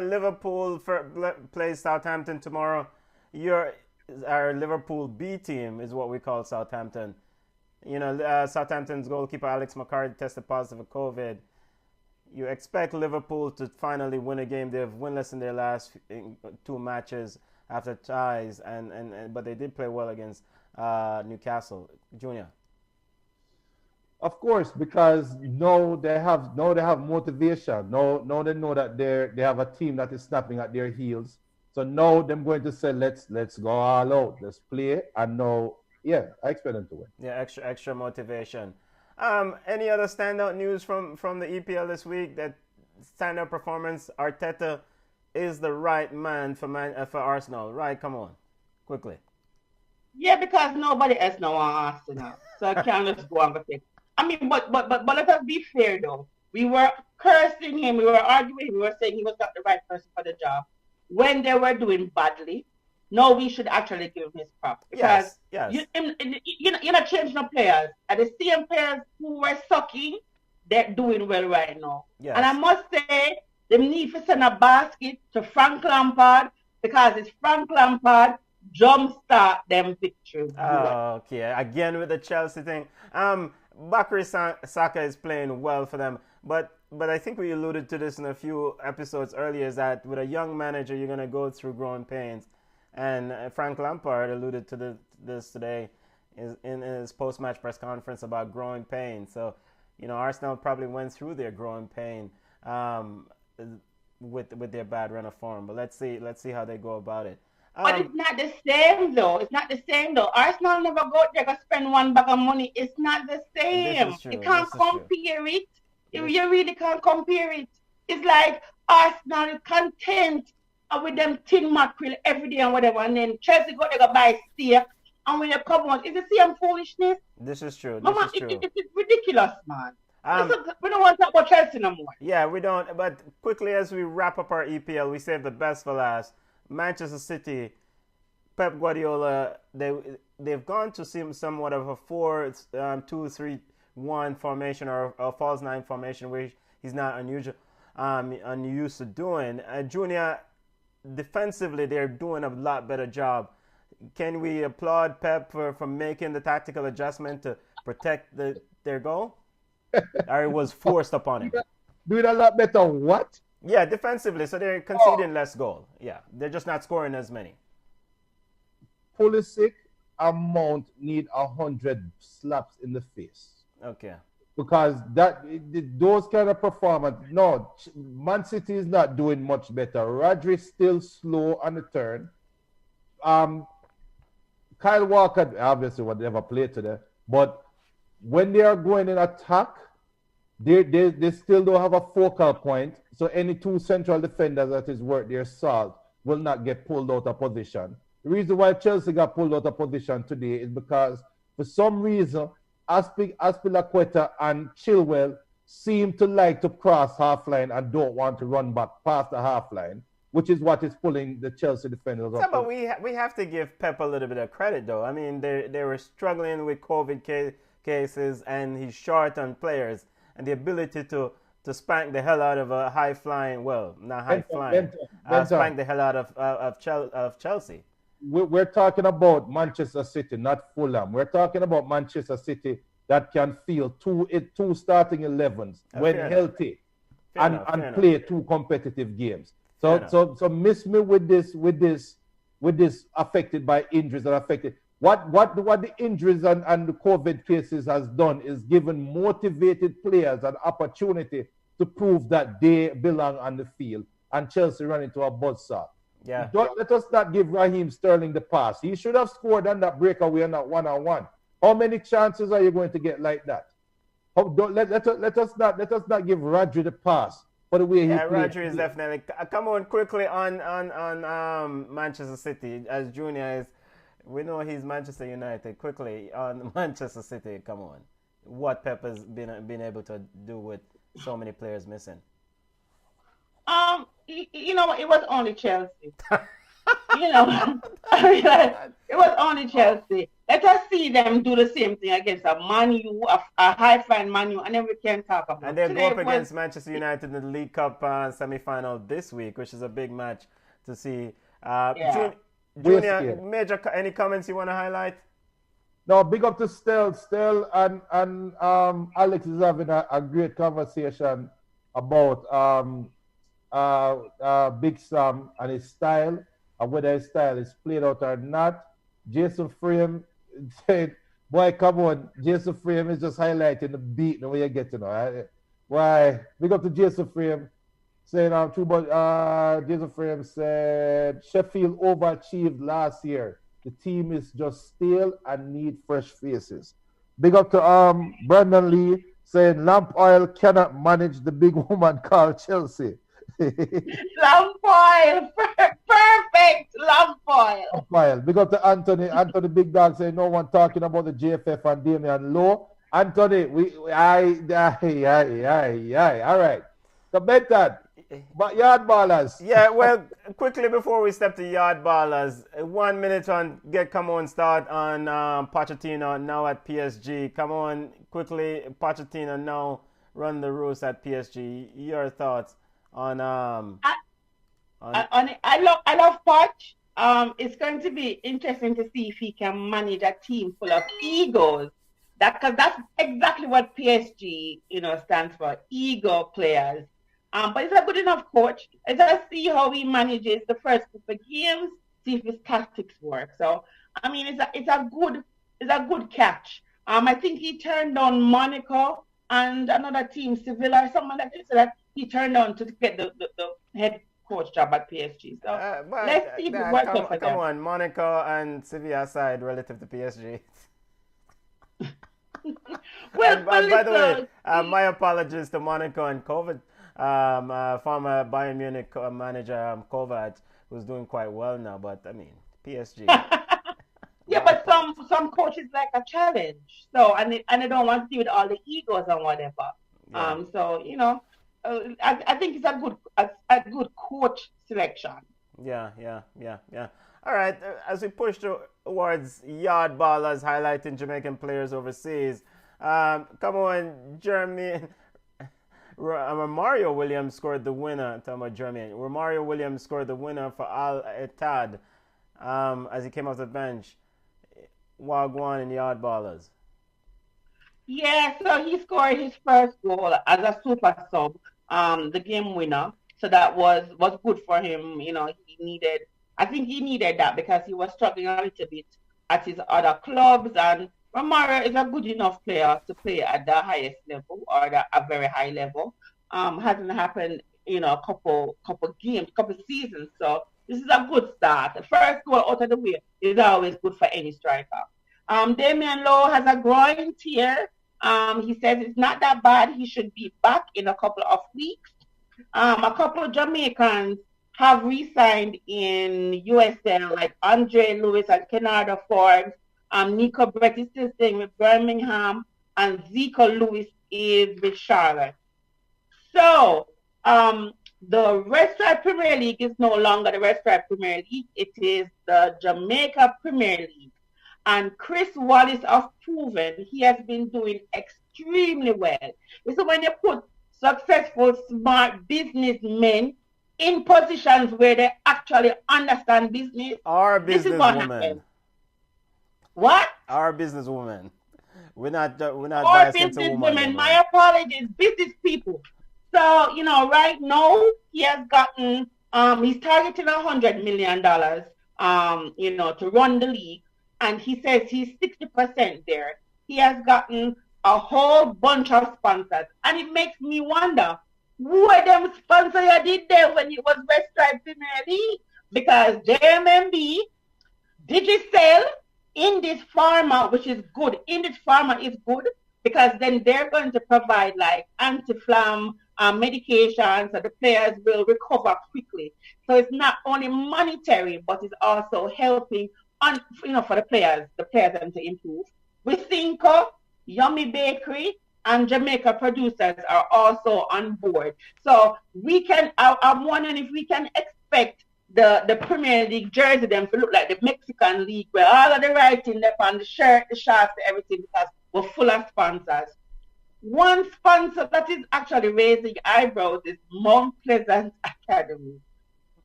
Liverpool plays Southampton tomorrow. Our Liverpool B team is what we call Southampton. You know, Southampton's goalkeeper Alex McCarthy tested positive for COVID. You expect Liverpool to finally win a game. They've winless in their last 2 matches after ties, but they did play well against Newcastle. Junior. Of course, because now they have motivation. Now they know that they have a team that is snapping at their heels. So now they're going to say, let's go all out, let's play, and now, I expect them to win. Yeah, extra motivation. Any other standout news from the EPL this week? That standout performance, Arteta is the right man for Arsenal. Right, come on, quickly. Yeah, because nobody else now wants Arsenal, so I can't just go on with it. I mean, but let us be fair though. We were cursing him, we were arguing, we were saying he was not the right person for the job when they were doing badly. No, we should actually give him his props because yes. You're not changing the players. And the same players who were sucking, they're doing well right now. Yes. And I must say, they need to send a basket to Frank Lampard because it's Frank Lampard jumpstart them victories. Okay, again with the Chelsea thing. Bakary Saka is playing well for them, but I think we alluded to this in a few episodes earlier, is that with a young manager, you're going to go through growing pains. And Frank Lampard alluded to this today in his post-match press conference about growing pain. So, Arsenal probably went through their growing pain with their bad run of form. But let's see how they go about it. But it's not the same though. Arsenal never go there to spend $1 bag of money. It's not the same. You can't compare it. You really can't compare it. It's like Arsenal is content with them tin mackerel every day and whatever, and then Chelsea go there to buy steak, and when you come on, it's the same foolishness. This is true. Mama, it's ridiculous, man. We don't want to talk about Chelsea no more. Yeah, we don't. But quickly, as we wrap up our EPL, we save the best for last. Manchester City, Pep Guardiola, they've gone to somewhat of a 4-2-3-1 formation or a false 9 formation, which he's not unused to doing. Junior, defensively, they're doing a lot better job. Can we applaud Pep for making the tactical adjustment to protect their goal? Or it was forced upon him? Doing a lot better what? Yeah, defensively, so they're conceding less goal. Yeah, they're just not scoring as many. Pulisic and Mount need 100 slaps in the face. Okay. Because those kind of performance, no, Man City is not doing much better. Rodri still slow on the turn. Kyle Walker, obviously, would never play today, but when they are going in attack, They still don't have a focal point. So any two central defenders that is worth their salt will not get pulled out of position. The reason why Chelsea got pulled out of position today is because for some reason Aspilicueta and Chilwell seem to like to cross half line and don't want to run back past the half line, which is what is pulling the Chelsea defenders up. Yeah, but we have to give Pep a little bit of credit, though. I mean, they were struggling with COVID cases, and he's short on players, and the ability to spank the hell out of a high flying, well, not high flying, spank the hell out of Chelsea. We're talking about Manchester City, not Fulham. We're talking about Manchester City that can field two starting 11s when healthy and play two competitive games. So miss me with this affected by injuries that affected. What the injuries and the COVID cases has done is given motivated players an opportunity to prove that they belong on the field, and Chelsea run into a buzzsaw. Yeah. Let us not give Raheem Sterling the pass. He should have scored on that breakaway on that one-on-one. How many chances are you going to get like that? Let us not give Rodri the pass for the way he played. Rodri is definitely. Come on, quickly on Manchester City, as Junior is. We know he's Manchester United. Quickly on Manchester City. Come on, what Pep has been able to do with so many players missing? You know, it was only Chelsea. You know, it was only Chelsea. Let us see them do the same thing against a Man U, a high-flying Man U, and then we can talk about it. And they go up against Manchester United in the League Cup semi-final this week, which is a big match to see. Junior, Major, any comments you want to highlight? No, big up to Stel. Stel and Alex is having a great conversation about Big Sam and his style, and whether his style is played out or not. Jason Frame said, boy, come on. Jason Frame is just highlighting the beat the way you get to know. Right? Why? Big up to Jason Frame. Saying true, but Jason Frame said Sheffield overachieved last year. The team is just stale and need fresh faces. Big up to Brandon Lee saying lamp oil cannot manage the big woman called Chelsea. Lamp oil, perfect lamp oil. Lamp oil. Big up to Anthony. Anthony Big Dog saying no one talking about the JFF and Damian Lowe. Anthony, all right. So Benton, but yard ballers. Yeah, well, quickly before we step to yard ballers, 1 minute on come on start on Pochettino now at PSG. Come on, quickly, Pochettino now run the roost at PSG. Your thoughts on I love Poch. It's going to be interesting to see if he can manage a team full of egos. Because that's exactly what PSG, stands for, ego players. But he's a good enough coach. Let's see how he manages the first couple of games, see if his tactics work. So, I mean, it's a good catch. I think he turned down Monaco and another team, Sevilla or someone like this, that he turned down to get the head coach job at PSG. So let's see if it works out for them. Come on, Monaco and Sevilla side relative to PSG. Well, by the way, my apologies to Monaco and COVID. Former Bayern Munich manager Kovac, who's doing quite well now, but I mean PSG. Yeah, but some coaches like a challenge, so and they don't want to deal with all the egos and whatever. Yeah. So I think it's a good coach selection. Yeah. All right, as we push towards yard ballers highlighting Jamaican players overseas, come on, Jeremy. Romario Williams scored the winner. Talking about Germany, Romario Williams scored the winner for Al Ittihad as he came off the bench. Wagwan and yard ballers. Yeah, so he scored his first goal as a super sub, the game winner. So that was good for him. I think he needed that because he was struggling a little bit at his other clubs, and Romario is a good enough player to play at the highest level or a very high level. Hasn't happened, a couple games, couple seasons. So this is a good start. The first goal out of the way is always good for any striker. Damian Lowe has a groin tear. He says it's not that bad. He should be back in a couple of weeks. A couple of Jamaicans have re-signed in USL, like Andre Lewis and Kennardo Forbes. Nico Brett is still staying with Birmingham, and Zico Lewis is with Charlotte. So, the Red Stripe Premier League is no longer the Red Stripe Premier League. It is the Jamaica Premier League. And Chris Wallace of Proven, he has been doing extremely well. So when you put successful, smart businessmen in positions where they actually understand business, Our this is what businesswoman. happens. What? Our businesswoman. We're not Or biased into business women. women, my apologies, business people. So, right now he has gotten, he's targeting $100 million, to run the league. And he says he's 60% there. He has gotten a whole bunch of sponsors. And it makes me wonder, who are them sponsors you did there when it was West Stripe Premier League? Because JMMB, Digicel, Indus Pharma, which is good. Indus Pharma is good because then they're going to provide like anti-flam medications so the players will recover quickly. So it's not only monetary, but it's also helping for the players them to improve. With Cinco, Yummy Bakery, and Jamaica Producers are also on board. So I'm wondering if we can expect the Premier League jersey them to look like the Mexican League, where all of the writing there on the shirt, the shorts, everything, because we're full of sponsors. One sponsor that is actually raising eyebrows is Mount Pleasant Academy.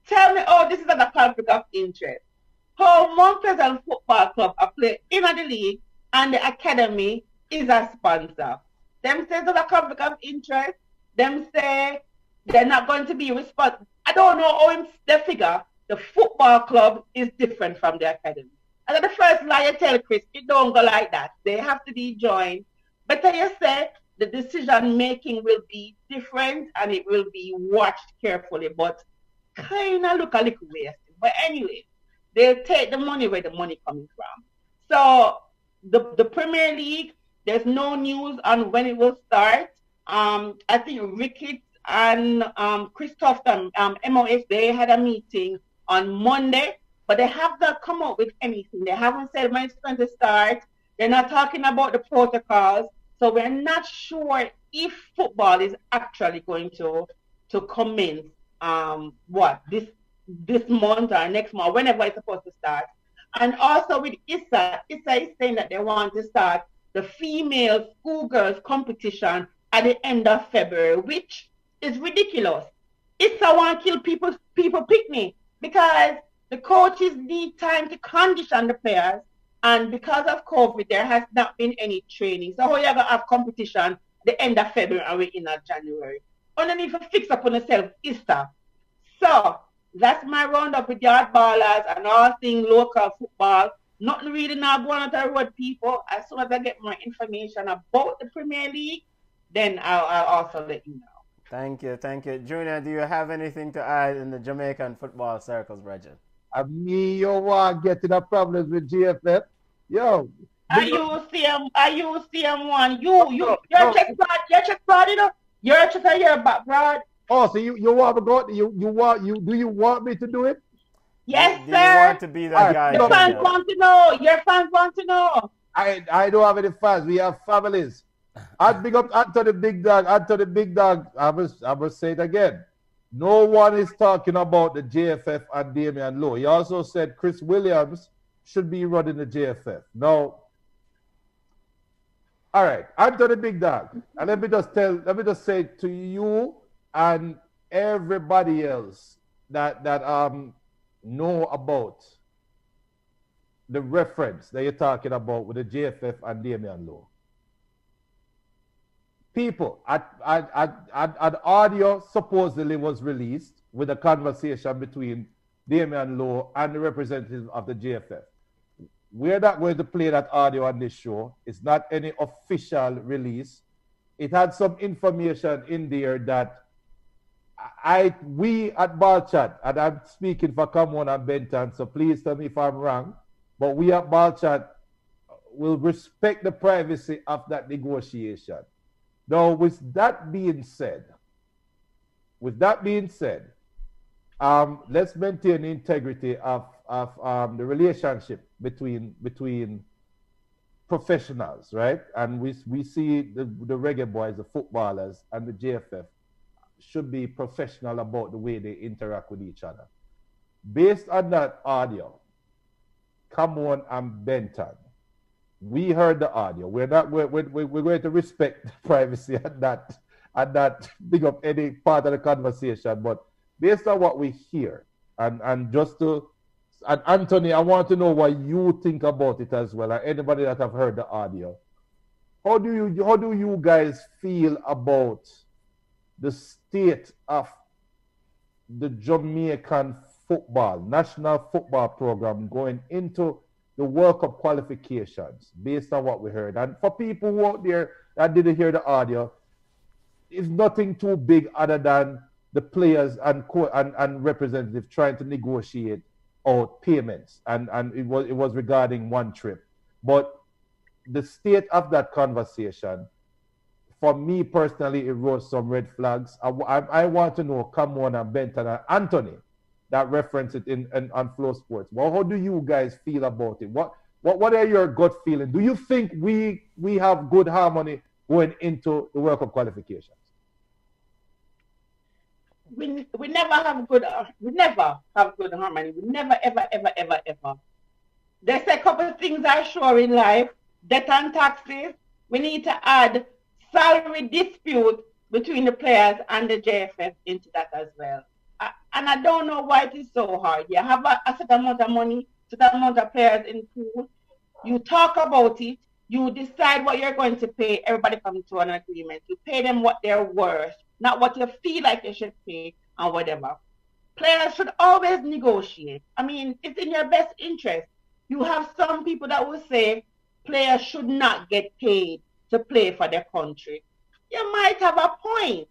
Tell me, this is a conflict of interest. How Mount Pleasant Football Club are playing in the league and the academy is a sponsor. Them say there's a conflict of interest. Them say they're not going to be responsible. I don't know how they figure the football club is different from the academy. And the first lie you tell Chris, it don't go like that. They have to be joined. But you say the decision making will be different and it will be watched carefully, but kind of look a little wasted. But anyway, they'll take the money where the money coming from. So the Premier League, there's no news on when it will start. I think Ricketts and Christoph MOS, they had a meeting on Monday, but they have not come up with anything. They haven't said when it's going to start. They're not talking about the protocols. So we're not sure if football is actually going to commence this month or next month, whenever it's supposed to start. And also with ISA is saying that they want to start the female schoolgirls competition at the end of February, which is ridiculous. ISA want to kill people picnic because the coaches need time to condition the players, and because of COVID, there has not been any training. So how you gonna have competition the end of February and we're in January? Underneath to fix up on yourself, ISA. So that's my roundup with yard ballers and all things local football. Nothing really now going on the road, people. As soon as I get more information about the Premier League, then I'll also let you know. Thank you. Junior, do you have anything to add in the Jamaican football circles, Bridget? You want getting a problems with GFF? Yo. Are you CM1? You're Czech broad, you know? You're a Czech back broad. Oh, so you want to go? Do you want me to do it? Yes, do sir. You want to be that guy? Your fans want to know. Your fans want to know. I don't have any fans. We have families. I'd big up Anthony Big Dog. I must say it again. No one is talking about the JFF and Damian Lowe. He also said Chris Williams should be running the JFF. Now, all right, Anthony Big Dog. And let me just say to you and everybody else that know about the reference that you're talking about with the JFF and Damian Lowe. People, an audio supposedly was released with a conversation between Damian Lowe and the representative of the JFF. We're not going to play that audio on this show. It's not any official release. It had some information in there that we at Balchat, and I'm speaking for Camon and Benton, so please tell me if I'm wrong, but we at Balchat, will respect the privacy of that negotiation. Now, with that being said, let's maintain the integrity of the relationship between professionals, right? And we see the Reggae Boys, the footballers, and the JFF should be professional about the way they interact with each other. Based on that audio, Cameron and Benton, we heard the audio. We're going to respect the privacy and that big up any part of the conversation. But based on what we hear, and Anthony, I want to know what you think about it as well, and anybody that have heard the audio. How do you guys feel about the state of the Jamaican national football program going into the World Cup qualifications based on what we heard? And for people who out there that didn't hear the audio, it's nothing too big other than the players and representatives trying to negotiate out payments, and it was regarding one trip. But the state of that conversation, for me personally, it rose some red flags. I want to know, Cameron and Benton and Anthony, that reference it on Flow Sports. Well, how do you guys feel about it? What are your gut feelings? Do you think we have good harmony going into the World Cup qualifications? We never have good harmony. We never ever. There's a couple of things are sure in life. Debt and taxes. We need to add salary dispute between the players and the JFF into that as well. And I don't know why it is so hard. You have a certain amount of money, certain amount of players in pool. You talk about it. You decide what you're going to pay. Everybody comes to an agreement. You pay them what they're worth, not what you feel like they should pay or whatever. Players should always negotiate. I mean, it's in your best interest. You have some people that will say players should not get paid to play for their country. You might have a point,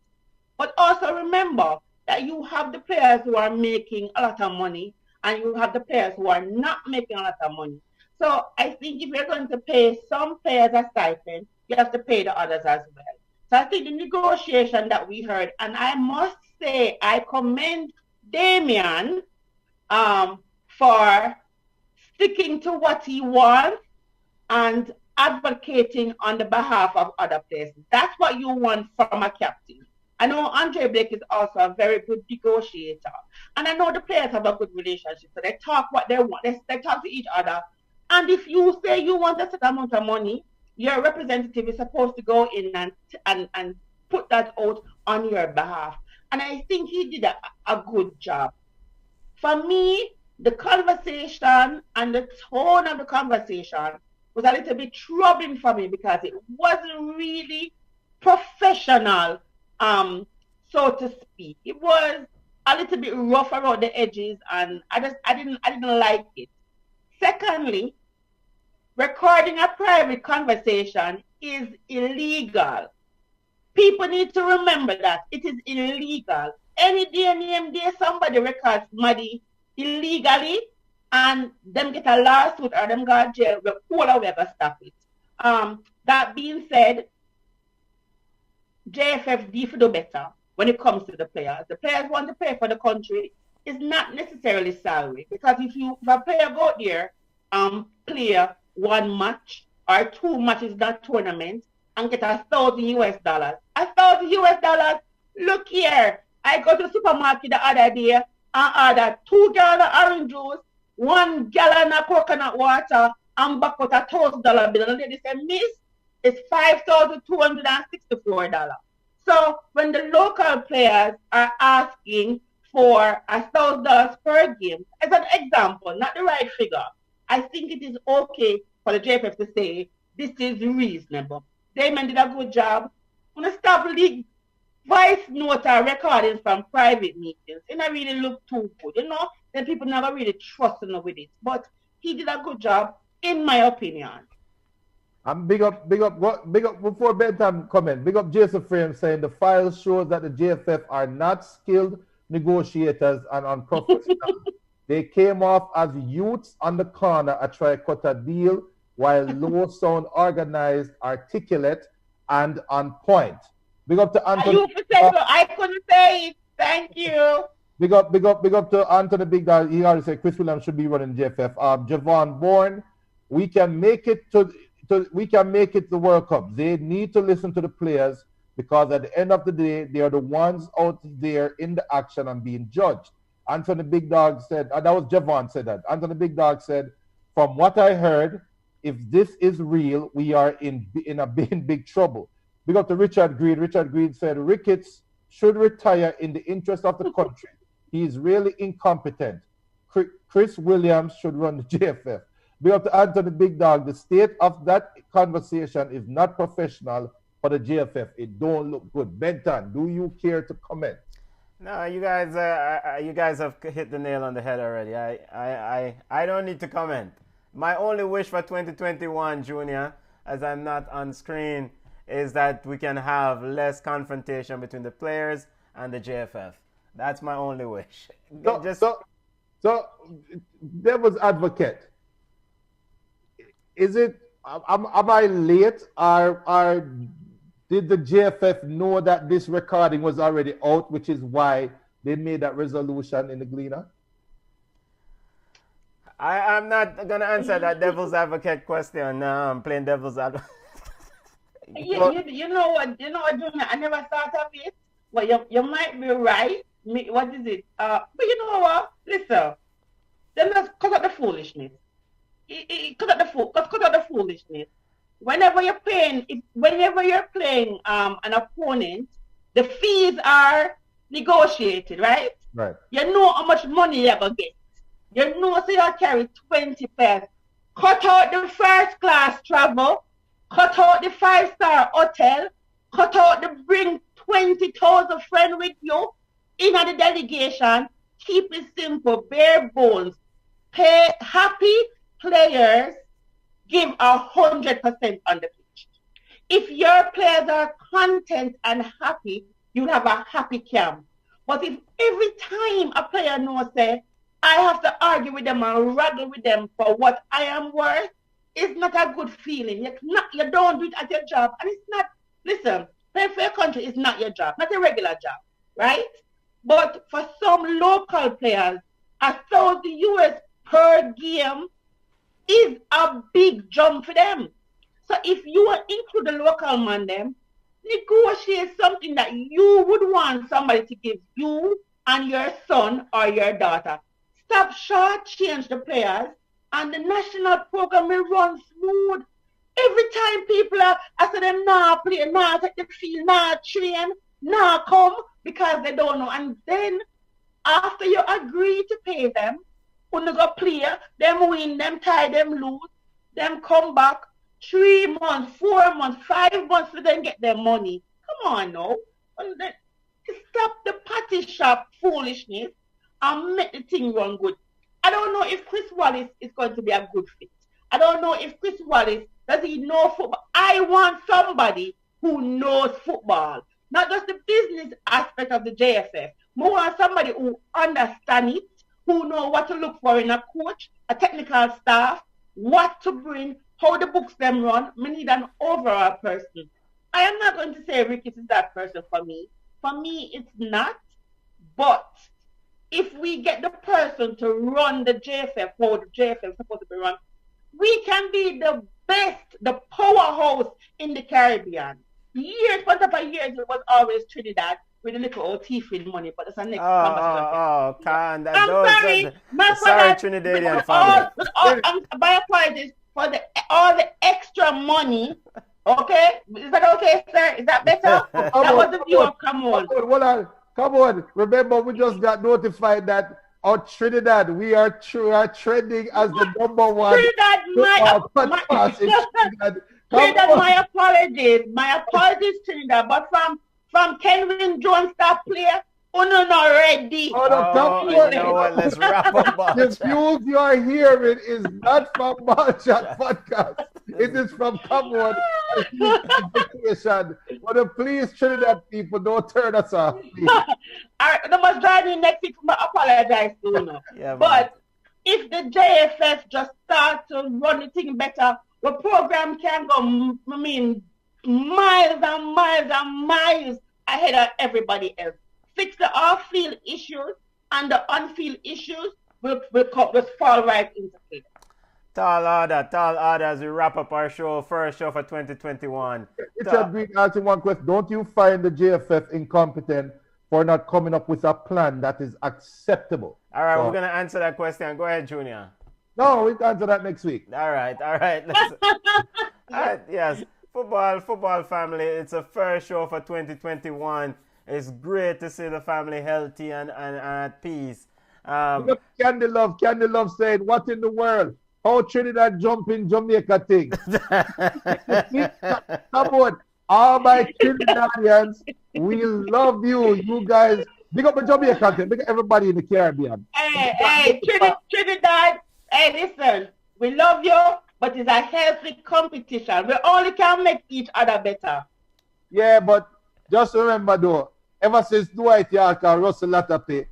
but also remember that you have the players who are making a lot of money and you have the players who are not making a lot of money. So I think if you're going to pay some players a stipend, you have to pay the others as well. So I think the negotiation that we heard, and I must say I commend Damian for sticking to what he wants and advocating on the behalf of other players. That's what you want from a captain. I know Andre Blake is also a very good negotiator. And I know the players have a good relationship. So they talk what they want. They talk to each other. And if you say you want a certain amount of money, your representative is supposed to go in and put that out on your behalf. And I think he did a good job. For me, the conversation and the tone of the conversation was a little bit troubling for me because it wasn't really professional, so to speak. It was a little bit rough around the edges, and I didn't like it. Secondly, recording a private conversation is illegal. People need to remember that it is illegal. Any day, name day, somebody records somebody illegally, and them get a lawsuit or them go to jail. We're all going to stop it. That being said, JFF need to do better when it comes to the players. The players want to pay for the country. It's not necessarily salary, because if a player go there, play one match or two matches in that tournament and get $1,000 US. $1,000 US. Look here, I go to the supermarket the other day and order 2 gallons of orange juice, 1 gallon of coconut water, and back out $1,000 bill. And they say, miss, it's $5,264. So when the local players are asking for $1,000 per game, as an example, not the right figure, I think it is okay for the JFF to say this is reasonable. Damon did a good job. I'm going to stop league voice note or recordings from private meetings. It not really look too good, then people never really trust him with it. But he did a good job, in my opinion. And big up before bedtime comment. Big up Jason Frame saying the file shows that the JFF are not skilled negotiators and unprofessional. They came off as youths on the corner to try cut a deal while low sound organized, articulate, and on point. Big up to Anthony. I couldn't say it. Thank you. Big up to Anthony Big Dog. He already said Chris Williams should be running JFF. Javon Bourne, we can make it to the World Cup. They need to listen to the players because at the end of the day, they are the ones out there in the action and being judged. Anthony Big Dog said, that was Javon said that. Anthony Big Dog said, from what I heard, if this is real, we are in big trouble. Big up to Richard Greed. Richard Greed said, Ricketts should retire in the interest of the country. He is really incompetent. Chris Williams should run the JFF. Big up to Anthony Big Dog. The state of that conversation is not professional for the JFF. It don't look good. Benton, do you care to comment? No, you guys have hit the nail on the head already. I don't need to comment. My only wish for 2021, Junior, as I'm not on screen, is that we can have less confrontation between the players and the JFF. That's my only wish. So devil's advocate. Is it? Am I late, or did the JFF know that this recording was already out, which is why they made that resolution in the Gleaner? I'm not gonna answer that devil's advocate question. No, I'm playing devil's advocate. You know what, Junior? I never thought of it. Well, you might be right. What is it? But you know what? Listen, then let's cut out the foolishness. Cut out the foolishness. Whenever you're playing an opponent, the fees are negotiated, right? Right. You know how much money you're gonna get. You know, so you carry 20 pairs. Cut out the first class travel. Cut out the 5-star hotel. Cut out the bring 20,000 friends with you in the delegation. Keep it simple, bare bones. Pay happy players. Give 100% on the pitch. If your players are content and happy, you'll have a happy camp. But if every time a player knows that I have to argue with them and wrangle with them for what I am worth, it's not a good feeling. You don't do it at your job. And it's not, listen, playing for your country is not your job, not a regular job, right? But for some local players, $1,000 per game is a big jump for them. So if you include the local man, them negotiate something that you would want somebody to give you and your son or your daughter. Stop shortchange the players, and the national program will run smooth. Every time people I say them nah play, nah take the field, nah train, nah come because they don't know. And then after you agree to pay them, when they go play, them win, them tie, them lose, them come back 3 months, 4 months, 5 months to then get their money. Come on now. Stop the party shop foolishness and make the thing run good. I don't know if Chris Wallace is going to be a good fit. I don't know if Chris Wallace, does he know football? I want somebody who knows football, not just the business aspect of the JFF. I want somebody who understands it, who know what to look for in a coach, a technical staff, what to bring, how the books them run. I need an overall person. I am not going to say Ricketts is that person for me. For me, it's not. But if we get the person to run the JFF, how the JFF is supposed to be run, we can be the best, the powerhouse in the Caribbean. Years, for years, it was always Trinidad with a little old teeth money, but it's a next conversation. I'm sorry, Trinidadian family. My apologies for all the extra money. Okay? Is that okay, sir? Is that better? That was the view of Come On. Come on. Remember, we just got notified that on Trinidad, we are trending as the #1. Trinidad, my apologies. My apologies, Trinidad. But from Kenwin Jones, that player, not ready. You know what? Let's wrap up. The views you are hearing is not from Ball Chat Podcast. It is from Come On. But please, Trinidad people, don't turn us off. All right, they must drive me next week. I apologize to you. Yeah, but if the JFF just start to run the thing better, the program can go, I mean, miles and miles and miles ahead of everybody else. Fix the off-field issues and the on-field issues will fall right into place. Tall order as we wrap up our show, first show for 2021. Richard Green asking one question. Don't you find the JFF incompetent for not coming up with a plan that is acceptable? All right, we're going to answer that question. Go ahead, Junior. No, we can answer that next week. All right. All right, yes. Football family, it's a first show for 2021. It's great to see the family healthy and at peace. Candy Love said, what in the world? How Trinidad jumping Jamaica thing? Come on. All my Trinidadians, we love you. You guys, big up the Jamaica thing. Big up everybody in the Caribbean. Hey, Trinidad. Hey, listen. We love you, but it's a healthy competition. We only can make each other better. Yeah, but just remember though, ever since Dwight York and Russell Latape,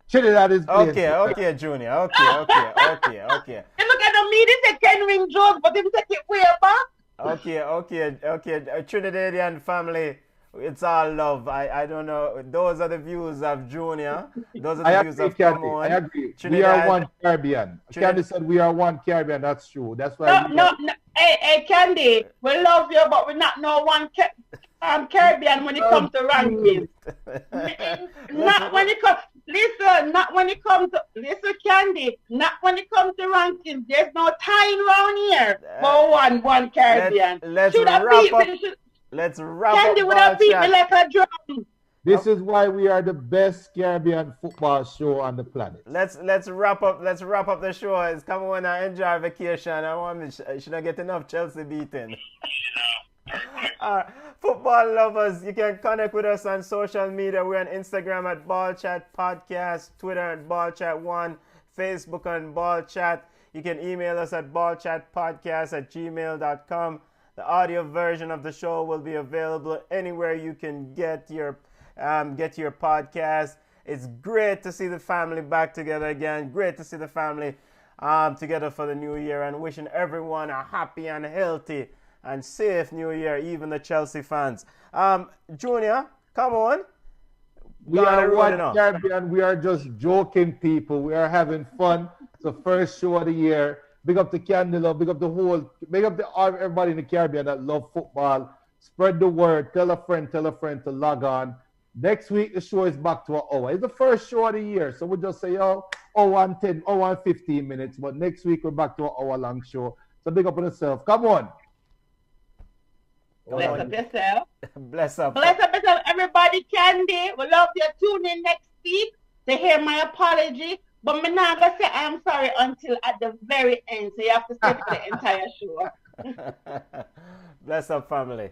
Trinidad is playing. Okay, Junior. Okay. And look at the media, say Ken Ring Jones, but didn't take it way back. Okay. Trinidadian family, it's all love. I don't know. Those are the views of Junior. Those are the views of Camon. I agree. Trinidad, we are one Caribbean. Candy said we are one Caribbean. That's true. That's why. No. Hey, Candy, we love you, but we're not no one Caribbean when it comes to rankings. Not when it comes. Listen, not when it comes to Candy. Not when it comes to rankings. There's no tying around here for one Caribbean. Let's wrap Candy up. would have beat me like a drum. This is why we are the best Caribbean football show on the planet. Let's wrap up the show. It's come on and enjoy vacation. I want should I get enough Chelsea beating? Football lovers, you can connect with us on social media. We're on Instagram at Ball Chat Podcast, Twitter at Ball Chat 1, Facebook on Ball Chat. You can email us at ballchatpodcast@gmail.com. The audio version of the show will be available anywhere you can get your podcast. It's great to see the family back together again. Great to see the family together for the new year, and wishing everyone a happy and healthy and safe new year, even the Chelsea fans. Junior, come on. We are one Caribbean. We are just joking people. We are having fun. It's the first show of the year. Big up to Candela. Big up everybody in the Caribbean that love football. Spread the word. Tell a friend to log on. Next week, the show is back to an hour. It's the first show of the year. So we'll just say, 15 minutes. But next week, we're back to an hour-long show. So big up on yourself. Come on. Bless up yourself. Bless up yourself, everybody. Candy, we love you. Tune in next week to hear my apology. But I'm not going to say I'm sorry until at the very end. So you have to stay for the entire show. Bless up, family.